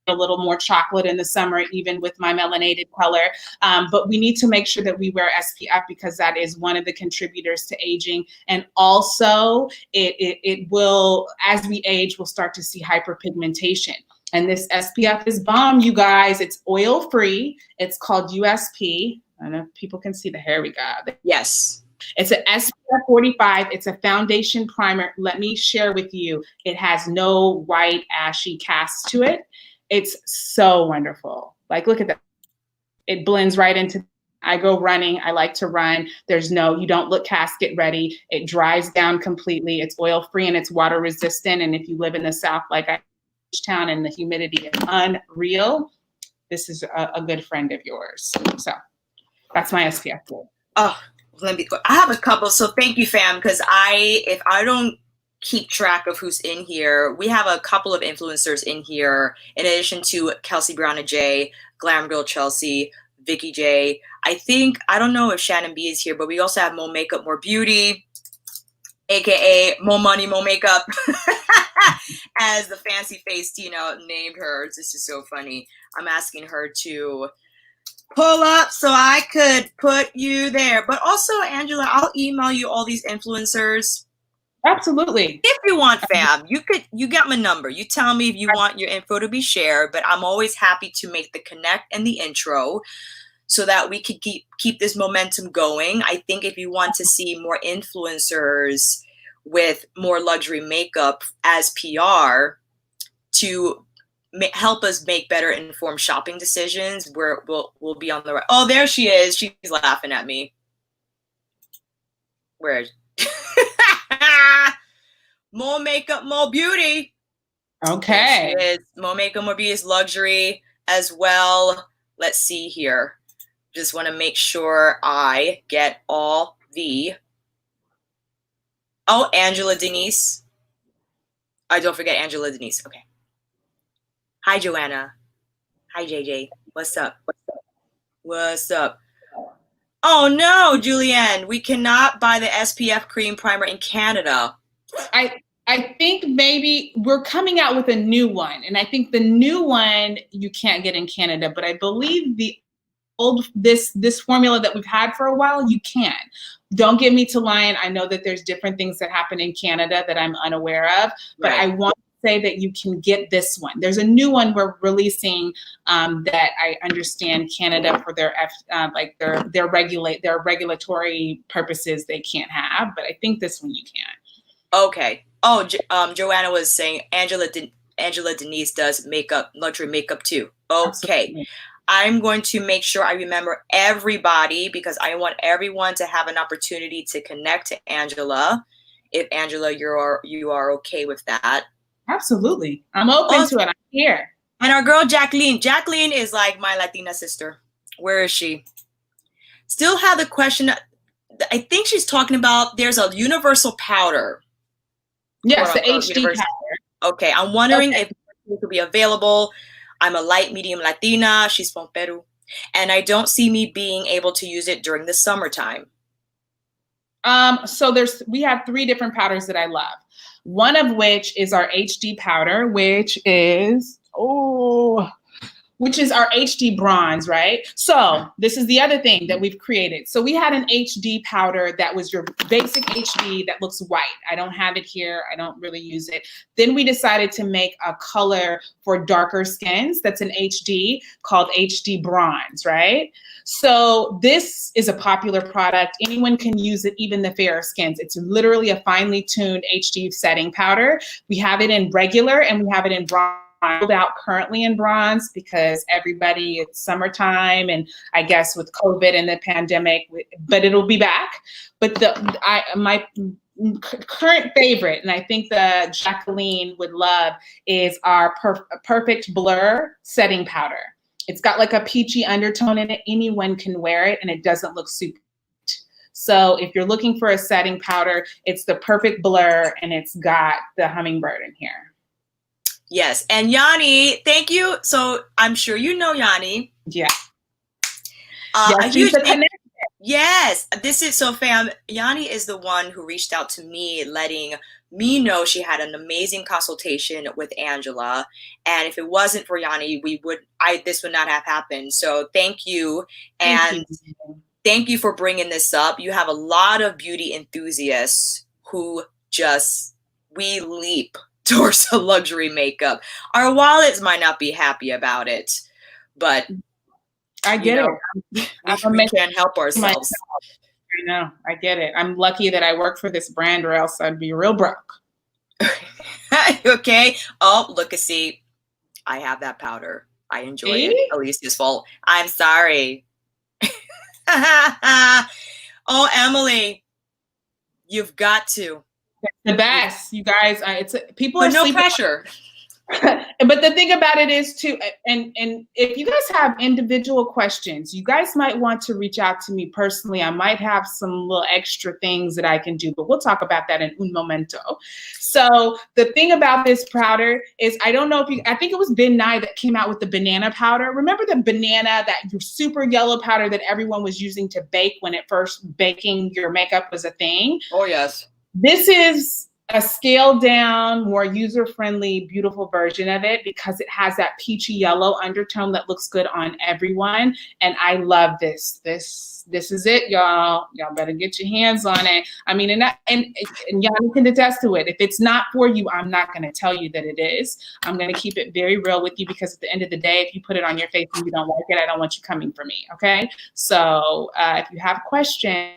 a little more chocolate in the summer, even with my melanated color. But we need to make sure that we wear SPF, because that is one of the contributors to aging. And also it will, as we age, we'll start to see hyperpigmentation. And this SPF is bomb, you guys. It's oil-free. It's called USP. I don't know if people can see the hair we got. Yes. It's an SPF 45. It's a foundation primer. Let me share with you. It has no white, ashy cast to it. It's so wonderful. Like, look at that. It blends right into. I go running. I like to run. You don't look casket ready. It dries down completely. It's oil-free and it's water resistant. And if you live in the South, like town, and the humidity is unreal, this is a good friend of yours. So that's my SPF. Oh, I have a couple. So thank you, fam, because if I don't keep track of who's in here, we have a couple of influencers in here, in addition to Kelsey Brianna J, Glam Girl Chelsea, Vicky J. I don't know if Shannon B is here, but we also have More Makeup, More Beauty, aka More Money, More Makeup. As the fancy face Tina named her. This is so funny. I'm asking her to pull up so I could put you there. But also, Angela, I'll email you all these influencers. Absolutely. If you want, fam, you got my number. You tell me if you want your info to be shared, but I'm always happy to make the connect and the intro so that we could keep this momentum going. I think if you want to see more influencers with more luxury makeup as PR to help us make better informed shopping decisions, we'll be on the right. Oh, there she is. She's laughing at me. Where? More Makeup, More Beauty. Okay. There she is. More Makeup, More Beauty is luxury as well. Let's see here. Just want to make sure I get all the. Oh, Angela Denise. I don't forget Angela Denise. Okay. Hi, Joanna. Hi, JJ. What's up? What's up? Oh, no, Julianne. We cannot buy the SPF cream primer in Canada. I think maybe we're coming out with a new one. And I think the new one you can't get in Canada. But I believe the old, this formula that we've had for a while, you can. Don't get me to lying. I know that there's different things that happen in Canada that I'm unaware of, but I want to say that you can get this one. There's a new one we're releasing that I understand Canada for their regulatory purposes they can't have, but I think this one you can. Okay. Oh, Joanna was saying Angela Denise does makeup, luxury makeup too. Okay. Absolutely. I'm going to make sure I remember everybody because I want everyone to have an opportunity to connect to Angela. If Angela, you are okay with that. Absolutely. I'm open to it. I'm here. And our girl Jacqueline. Jacqueline is like my Latina sister. Where is she? Still have the question. I think she's talking about there's a universal powder. Yes, the HD powder. Okay, I'm wondering if it could be available. I'm a light medium Latina. She's from Peru. And I don't see me being able to use it during the summertime. So we have 3 different powders that I love. One of which is our HD powder, which is our HD bronze, right? So this is the other thing that we've created. So we had an HD powder that was your basic HD that looks white. I don't have it here. I don't really use it. Then we decided to make a color for darker skins that's an HD called HD bronze, right? So this is a popular product. Anyone can use it, even the fairer skins. It's literally a finely tuned HD setting powder. We have it in regular and we have it in bronze. Out currently in bronze because it's summertime and I guess with COVID and the pandemic, but it'll be back. But my current favorite, and I think the Jacqueline would love, is our Perfect Blur setting powder. It's got like a peachy undertone in it. Anyone can wear it and it doesn't look super. So if you're looking for a setting powder, it's the Perfect Blur and it's got the hummingbird in here. Yes, and Yani, thank you. So I'm sure you know Yani. Yeah. Yes, this is so fam. Yani is the one who reached out to me, letting me know she had an amazing consultation with Angela. And if it wasn't for Yani, this would not have happened. So thank you. And thank you for bringing this up. You have a lot of beauty enthusiasts who we leap towards a luxury makeup. Our wallets might not be happy about it, but I get it. We can't help ourselves. I know. I get it. I'm lucky that I work for this brand or else I'd be real broke. Okay. Oh, look, see, I have that powder. I enjoy it. Alicia's fault. I'm sorry. Oh, Emily, you've got to. The best, you guys. People are no pressure. But the thing about it is too, and if you guys have individual questions, you guys might want to reach out to me personally. I might have some little extra things that I can do, but we'll talk about that in un momento. So the thing about this powder is, I don't know if I think it was Ben Nye that came out with the banana powder. Remember the banana, that super yellow powder that everyone was using to bake when baking your makeup was a thing? Oh, yes. This is a scaled down, more user-friendly, beautiful version of it because it has that peachy yellow undertone that looks good on everyone. And I love this. This is it, y'all. Y'all better get your hands on it. I mean, and y'all can attest to it. If it's not for you, I'm not going to tell you that it is. I'm going to keep it very real with you because at the end of the day, if you put it on your face and you don't like it, I don't want you coming for me, okay? So if you have questions,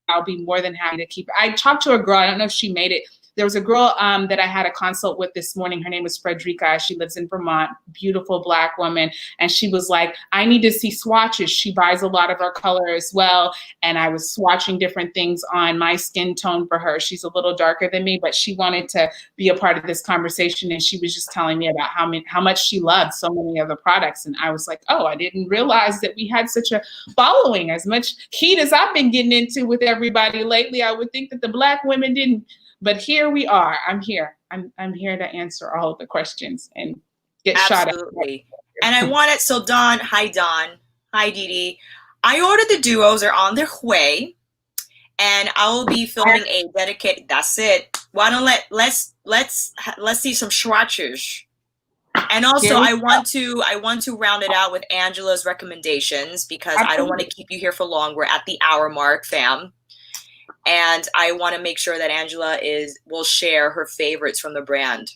I'll be more than happy to keep it. I talked to a girl, I don't know if she made it. There was a girl that I had a consult with this morning. Her name was Frederica. She lives in Vermont, beautiful Black woman. And she was like, I need to see swatches. She buys a lot of our color as well. And I was swatching different things on my skin tone for her. She's a little darker than me, but she wanted to be a part of this conversation. And she was just telling me about how much she loved so many of the products. And I was like, oh, I didn't realize that we had such a following. As much heat as I've been getting into with everybody lately, I would think that the Black women didn't. But here we are. I'm here. I'm here to answer all of the questions and get shot at. Absolutely. And I wanted, so Dawn, hi Dee Dee. I ordered the duos, they're on their way. And I will be filming a dedicated, that's it. Why don't let's see some swatches. And also I want to round it out with Angela's recommendations because I don't want to keep you here for long. We're at the hour mark, fam. And I want to make sure that Angela will share her favorites from the brand.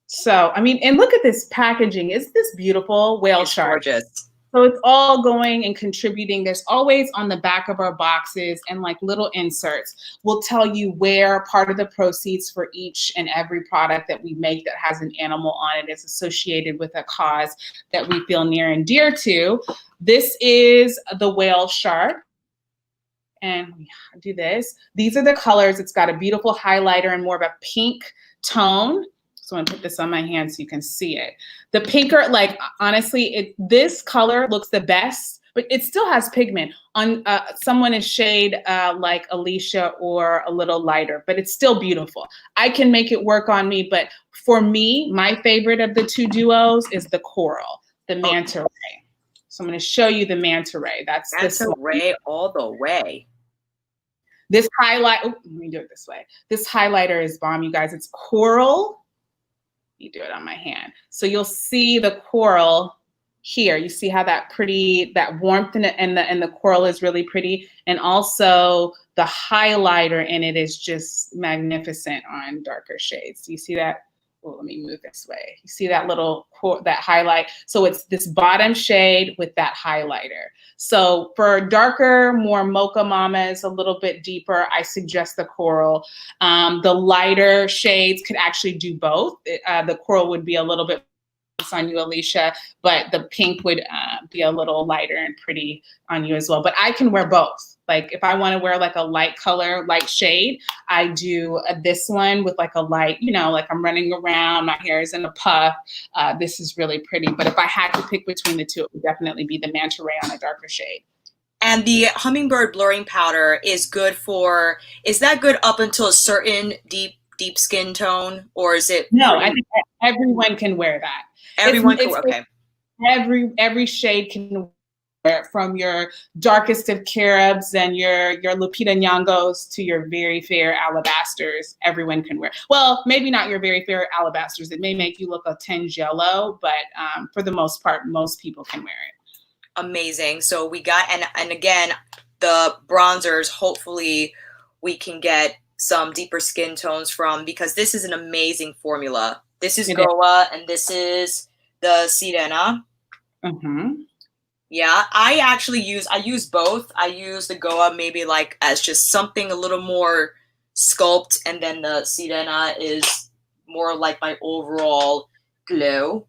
So, I mean, and look at this packaging. Isn't this beautiful? Whale shark. Gorgeous. So it's all going and contributing. There's always on the back of our boxes and like little inserts. We'll tell you where part of the proceeds for each and every product that we make that has an animal on it is associated with a cause that we feel near and dear to. This is the whale shark. And we do this. These are the colors. It's got a beautiful highlighter and more of a pink tone. So I'm gonna put this on my hand so you can see it. The pinker, like honestly, this color looks the best, but it still has pigment. On someone is shade like Alicia or a little lighter, but it's still beautiful. I can make it work on me, but for me, my favorite of the two duos is the coral, the manta ray. So I'm gonna show you the manta ray. That's manta ray all the way. This highlight, let me do it this way. This highlighter is bomb, you guys. It's coral. You do it on my hand. So you'll see the coral here. You see how that pretty, that warmth in it and the coral is really pretty. And also the highlighter in it is just magnificent on darker shades. Do you see that? Oh, let me move this way. You see that little, that highlight? So it's this bottom shade with that highlighter. So for darker, more mocha mamas, a little bit deeper, I suggest the coral. The lighter shades could actually do both. The coral would be a little bit on you, Alicia, but the pink would be a little lighter and pretty on you as well. But I can wear both. Like if I want to wear like a light color, light shade, I do this one with like a light, you know, like I'm running around, my hair is in a puff. This is really pretty. But if I had to pick between the two, it would definitely be the manta ray on a darker shade. And the hummingbird blurring powder is good for, is that good up until a certain deep skin tone, or is it? No, I think everyone can wear that. Everyone can, okay. Every shade can wear it, from your darkest of carobs and your Lupita Nyong'os to your very fair alabasters. Everyone can wear. Well, maybe not your very fair alabasters. It may make you look a tinge yellow, but for the most part, most people can wear it. Amazing. So we got, and again, the bronzers, hopefully we can get some deeper skin tones from, because this is an amazing formula. This is Goa, and this is the Sirena. Mm-hmm. Yeah, I use both. I use the Goa maybe like as just something a little more sculpt, and then the Sirena is more like my overall glow.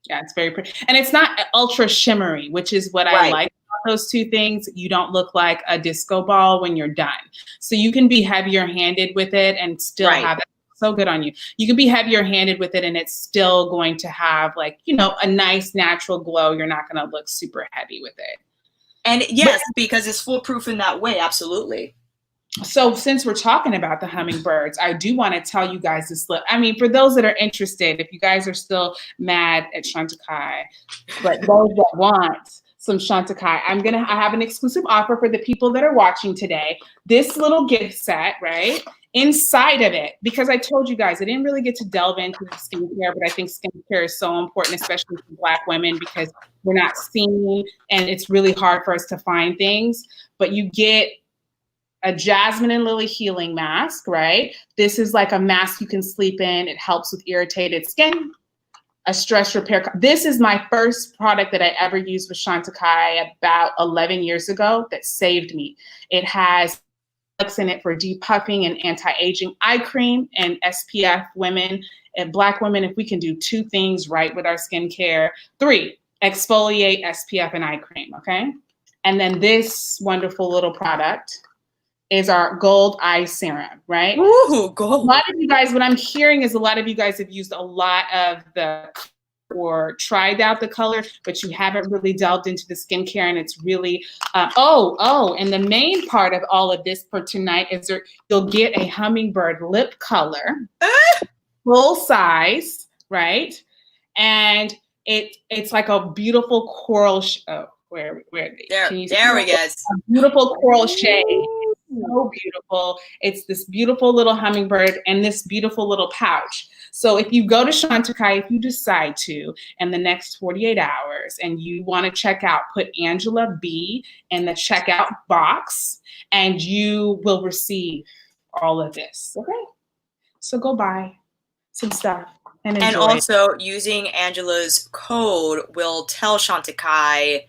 Yeah, it's very pretty. And it's not ultra shimmery, which is what I like about those two things. You don't look like a disco ball when you're done. So you can be heavier handed with it and still have it. So good on you. You can be heavier handed with it and it's still going to have like, you know, a nice natural glow. You're not going to look super heavy with it. And yes, because it's foolproof in that way. Absolutely. So since we're talking about the hummingbirds, I do want to tell you guys this look. I mean, for those that are interested, if you guys are still mad at Chantecaille, but those that want some Chantecaille, I have an exclusive offer for the people that are watching today. This little gift set, right? Inside of it, because I told you guys, I didn't really get to delve into the skincare, but I think skincare is so important, especially for Black women, because we're not seen and it's really hard for us to find things. But you get a jasmine and lily healing mask, right? This is like a mask you can sleep in. It helps with irritated skin. A stress repair. This is my first product that I ever used with Chantecaille about 11 years ago that saved me. It has in it for depuffing and anti-aging eye cream and SPF women and Black women. If we can do two things right with our skincare, 3, exfoliate, SPF, and eye cream, okay? And then this wonderful little product is our gold eye serum, right? Ooh, gold. A lot of you guys, what I'm hearing is a lot of you guys have used a lot of the or tried out the color, but you haven't really delved into the skincare, and it's really, and the main part of all of this for tonight is you'll get a hummingbird lip color, full size, right? And it's like a beautiful coral, where there we go. A beautiful coral shade. So beautiful. It's this beautiful little hummingbird and this beautiful little pouch. So if you go to Chantecaille, if you decide to, in the next 48 hours, and you want to check out, put Angela B in the checkout box, and you will receive all of this. Okay? So go buy some stuff and And enjoy also using Angela's code will tell Chantecaille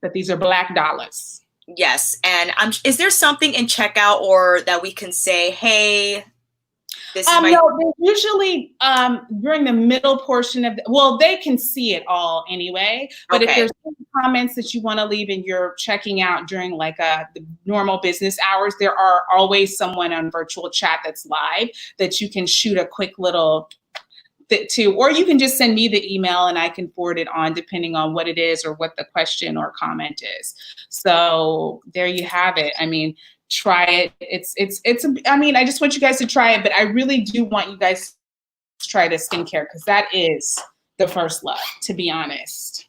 that these are Black dollars. Yes. And is there something in checkout or that we can say, hey, this is my... No, usually during the middle portion of well, they can see it all anyway. But if there's comments that you want to leave and you're checking out during like the normal business hours, there are always someone on virtual chat that's live that you can shoot a quick little bit to, or you can just send me the email and I can forward it on depending on what it is or what the question or comment is. So there you have it. I mean, try it. I mean, I just want you guys to try it, but I really do want you guys to try the skincare because that is the first love, to be honest.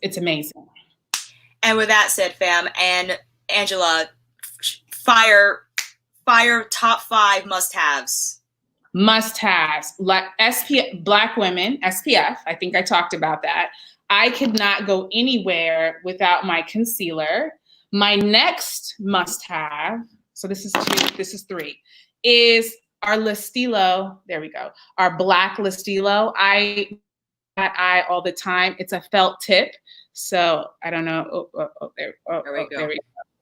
It's amazing. And with that said, fam, and Angela, fire top 5 must-haves. Must-haves, like SPF, Black women, SPF, I think I talked about that. I could not go anywhere without my concealer. My next must-have, so this is 2, this is 3, is our Listilo. There we go. Our Black Listilo. I all the time. It's a felt tip. So I don't know.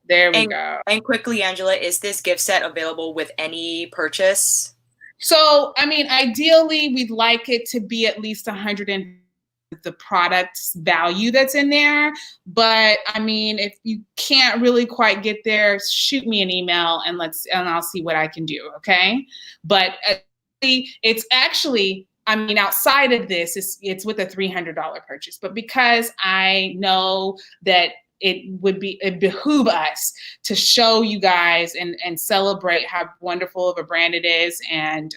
There we go. And quickly, Angela, is this gift set available with any purchase? So, I mean, ideally, we'd like it to be at least 100 the product's value that's in there. But I mean, if you can't really quite get there, shoot me an email and I'll see what I can do. Okay. But it's actually, I mean, outside of this, it's with a $300 purchase, but because I know that it behoove us to show you guys and celebrate how wonderful of a brand it is. And,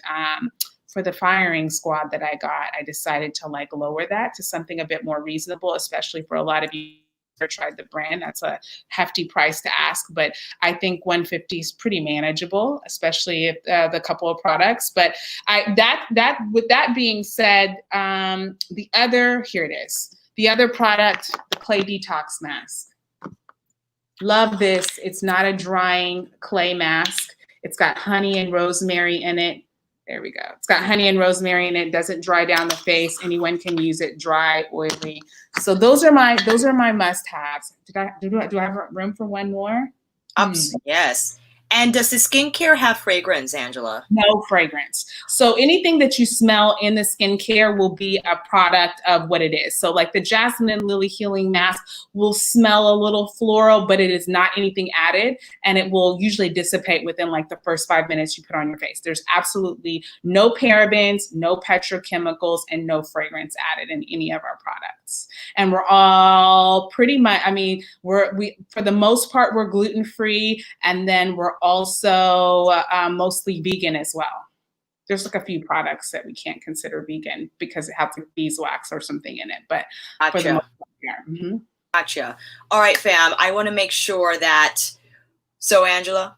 for the firing squad that I got, I decided to like lower that to something a bit more reasonable, especially for a lot of you who tried the brand. That's a hefty price to ask, but I think $150 is pretty manageable, especially if the couple of products. But with that being said, here it is. The other product, the Clay Detox Mask. Love this. It's not a drying clay mask. It's got honey and rosemary in it. There we go. It's got honey and rosemary in it. It doesn't dry down the face. Anyone can use it, dry, oily. So those are my must-haves. Do I have room for one more? Yes. And does the skincare have fragrance, Angela? No fragrance. So anything that you smell in the skincare will be a product of what it is. So like the Jasmine and Lily Healing Mask will smell a little floral, but it is not anything added. And it will usually dissipate within like the first 5 minutes you put on your face. There's absolutely no parabens, no petrochemicals, and no fragrance added in any of our products. And we're all pretty much, I mean, we for the most part, we're gluten-free. And then we're also mostly vegan as well. There's like a few products that we can't consider vegan because it has like beeswax or something in it, but gotcha. For the most part, yeah. Gotcha. All right, fam. I want to make sure that, so Angela,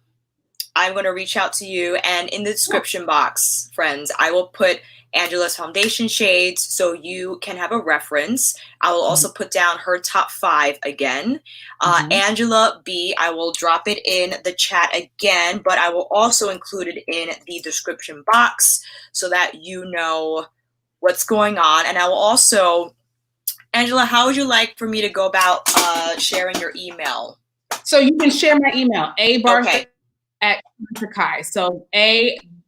I'm going to reach out to you, and in the description box, friends, I will put Angela's foundation shades so you can have a reference. I will also put down her top 5 again. Angela B, I will drop it in the chat again, but I will also include it in the description box so that you know what's going on. And I will also, Angela, how would you like for me to go about sharing your email? So you can share my email, Barthel at Chantecaille. So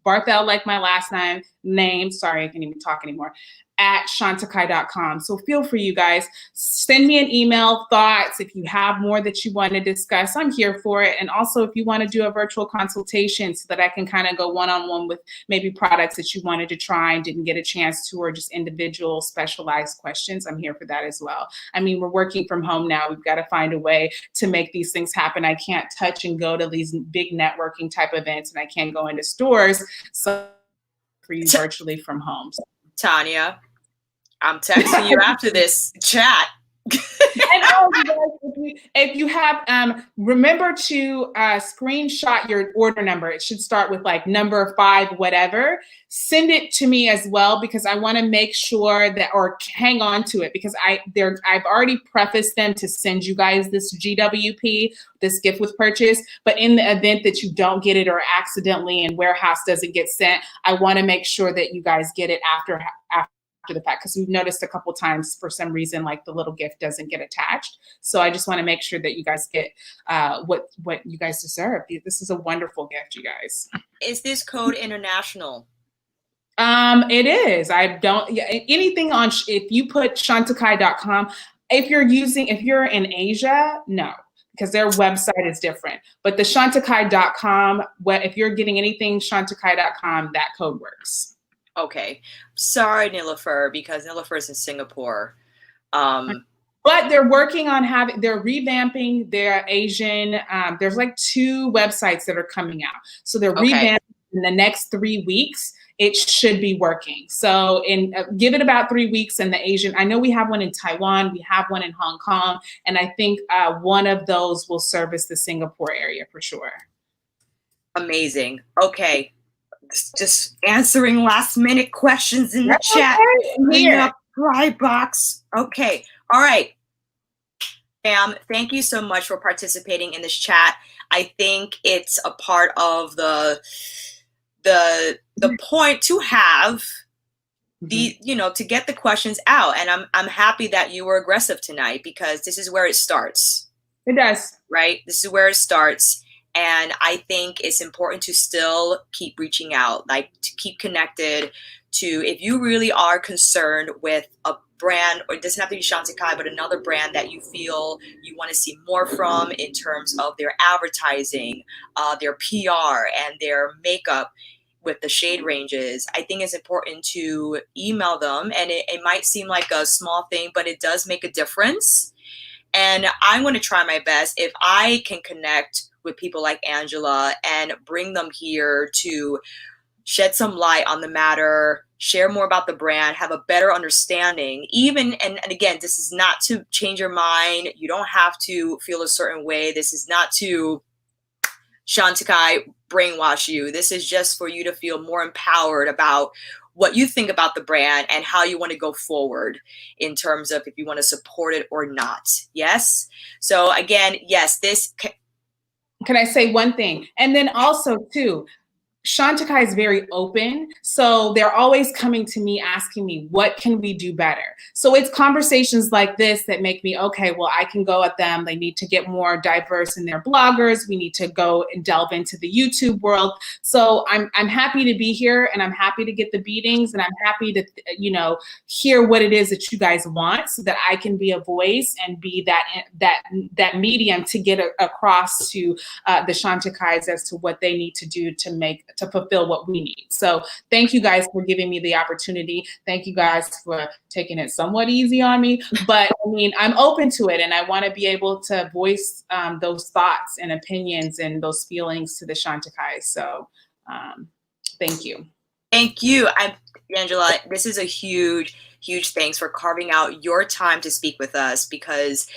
Barthel, like my last name, sorry, I can't even talk anymore, at chantecaille.com. So feel free, you guys, send me an email, thoughts. If you have more that you want to discuss, I'm here for it. And also if you want to do a virtual consultation so that I can kind of go one-on-one with maybe products that you wanted to try and didn't get a chance to, or just individual specialized questions, I'm here for that as well. I mean, we're working from home now. We've got to find a way to make these things happen. I can't touch and go to these big networking type events, and I can't go into stores. So for you virtually from home. Tanya, I'm texting you after this chat. And oh, you guys, if you have, remember to screenshot your order number. It should start with like number 5, whatever. Send it to me as well, because I want to make sure that, or hang on to it, because I've already prefaced them to send you guys this GWP, this gift with purchase. But in the event that you don't get it, or accidentally in warehouse doesn't get sent, I want to make sure that you guys get it after the fact, because we've noticed a couple times for some reason, like the little gift doesn't get attached. So I just want to make sure that you guys get what you guys deserve. This is a wonderful gift, you guys. Is this code international? It is. I don't, anything on, if you put chantecaille.com, if you're in Asia, no, because their website is different. But the chantecaille.com, if you're getting anything chantecaille.com, that code works. Okay. Sorry, Nilofer, because Nilofer is in Singapore. But they're working on they're revamping their Asian, there's like 2 websites that are coming out. So they're revamping in the next 3 weeks. It should be working. So give it about 3 weeks, and the Asian, I know we have one in Taiwan, we have one in Hong Kong, and I think one of those will service the Singapore area for sure. Amazing. Okay. Just answering last minute questions in the chat. Here. Cry box. Okay. All right. Pam, thank you so much for participating in this chat. I think it's a part of the point to have the, to get the questions out. And I'm happy that you were aggressive tonight, because this is where it starts. It does. Right? This is where it starts. And I think it's important to still keep reaching out, like to keep connected to, if you really are concerned with a brand, or it doesn't have to be Chantecaille, but another brand that you feel you want to see more from in terms of their advertising, their PR, and their makeup with the shade ranges. I think it's important to email them. And it might seem like a small thing, but it does make a difference. And I'm going to try my best, if I can connect with people like Angela and bring them here to shed some light on the matter, share more about the brand, have a better understanding. Even, and again, this is not to change your mind. You don't have to feel a certain way. This is not to Chantecaille brainwash you. This is just for you to feel more empowered about what you think about the brand and how you want to go forward in terms of if you want to support it or not. Yes. So again, yes, Can I say one thing? And then also too, Chantecaille is very open. So they're always coming to me, asking me, what can we do better? So it's conversations like this that make me, okay, well, I can go at them. They need to get more diverse in their bloggers. We need to go and delve into the YouTube world. So I'm happy to be here, and I'm happy to get the beatings, and I'm happy to, hear what it is that you guys want, so that I can be a voice and be that medium to get across to the Chantecailles as to what they need to do to fulfill what we need. So thank you guys for giving me the opportunity. Thank you guys for taking it somewhat easy on me, but I mean, I'm open to it, and I want to be able to voice those thoughts and opinions and those feelings to the Chantecaille. So thank you. Thank you. Angela, this is a huge, huge thanks for carving out your time to speak with us, because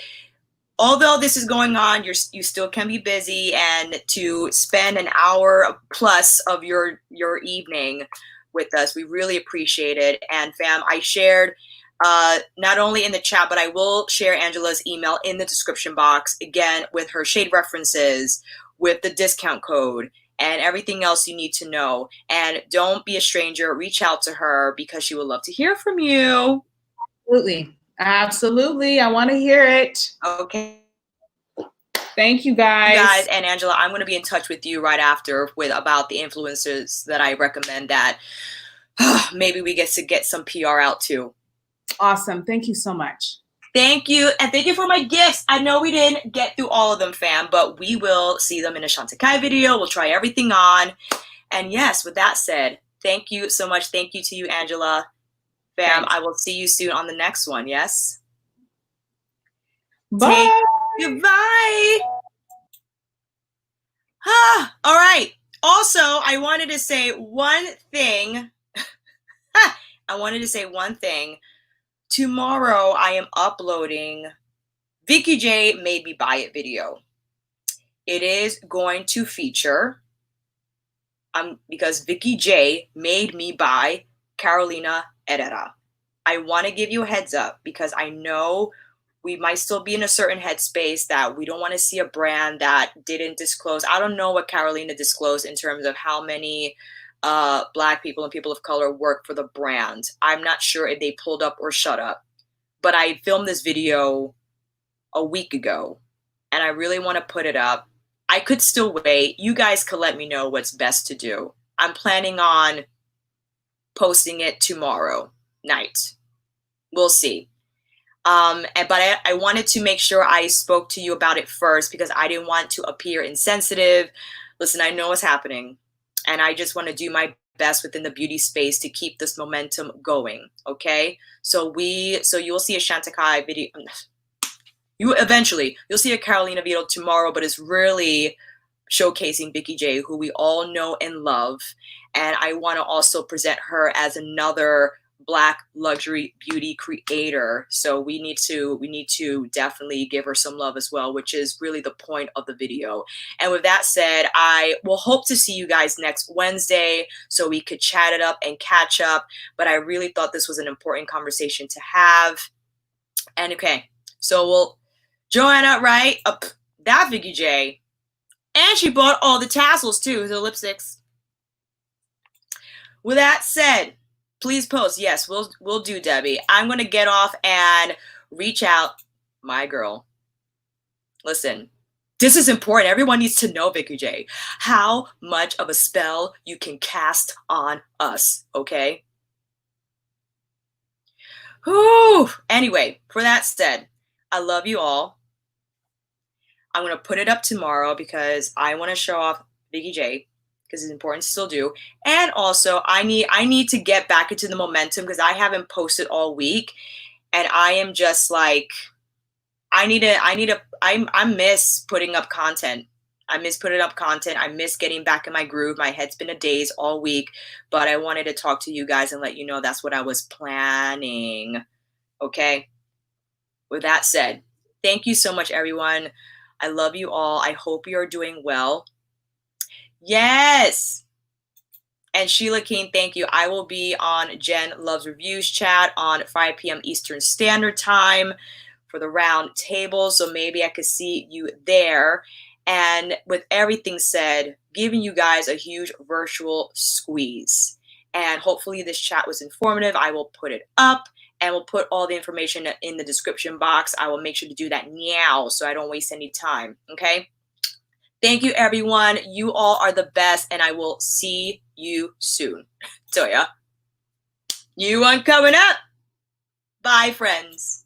although this is going on, you still can be busy, and to spend an hour plus of your evening with us, we really appreciate it. And fam, I shared not only in the chat, but I will share Angela's email in the description box, again, with her shade references, with the discount code, and everything else you need to know. And don't be a stranger, reach out to her, because she would love to hear from you. Absolutely. Absolutely. I want to hear it. Okay. Thank you guys. And Angela, I'm going to be in touch with you right after about the influencers that I recommend that maybe we get to get some PR out too. Awesome. Thank you so much. Thank you. And thank you for my gifts. I know we didn't get through all of them, fam, but we will see them in a Chantecaille video. We'll try everything on. And yes, with that said, thank you so much. Thank you to you, Angela. Fam, I will see you soon on the next one. Yes? Bye. Goodbye. All right. Also, I wanted to say one thing. I wanted to say one thing tomorrow I am uploading Vicky J Made Me Buy It video. It is going to feature, because Vicky J made me buy Carolina Herrera. I want to give you a heads up because I know we might still be in a certain headspace that we don't want to see a brand that didn't disclose. I don't know what Carolina disclosed in terms of how many Black people and people of color work for the brand. I'm not sure if they pulled up or shut up, but I filmed this video a week ago and I really want to put it up. I could still wait. You guys could let me know what's best to do. I'm planning on posting it tomorrow night. We'll see. But I wanted to make sure I spoke to you about it first because I didn't want to appear insensitive. Listen, I know what's happening and I just want to do my best within the beauty space to keep this momentum going. Okay. So you'll see a Chantecaille video. You'll see a Carolina video tomorrow, but it's really showcasing Vicky J, who we all know and love. And I want to also present her as another Black luxury beauty creator. So we need to definitely give her some love as well, which is really the point of the video. And with that said, I will hope to see you guys next Wednesday so we could chat it up and catch up. But I really thought this was an important conversation to have. And okay, so Joanna, right? That Vicky J. And she bought all the tassels too, the lipsticks. With that said, please post. Yes, we'll do, Debbie. I'm going to get off and reach out. My girl. Listen, this is important. Everyone needs to know, Vicky J, how much of a spell you can cast on us, okay? Whew. Anyway, for that said, I love you all. I'm going to put it up tomorrow because I want to show off Vicky J because it's important to still do. And also I need to get back into the momentum because I haven't posted all week and I am just like, I miss putting up content. I miss putting up content. I miss getting back in my groove. My head's been a daze all week, but I wanted to talk to you guys and let you know that's what I was planning. Okay. With that said, thank you so much, everyone. I love you all. I hope you're doing well. Yes. And Sheila King, thank you. I will be on Jen Loves Reviews chat on 5 p.m. Eastern Standard Time for the round table. So maybe I could see you there. And with everything said, giving you guys a huge virtual squeeze. And hopefully this chat was informative. I will put it up. And we'll put all the information in the description box. I will make sure to do that now so I don't waste any time, okay? Thank you, everyone. You all are the best, and I will see you soon. So, yeah. New one coming up. Bye, friends.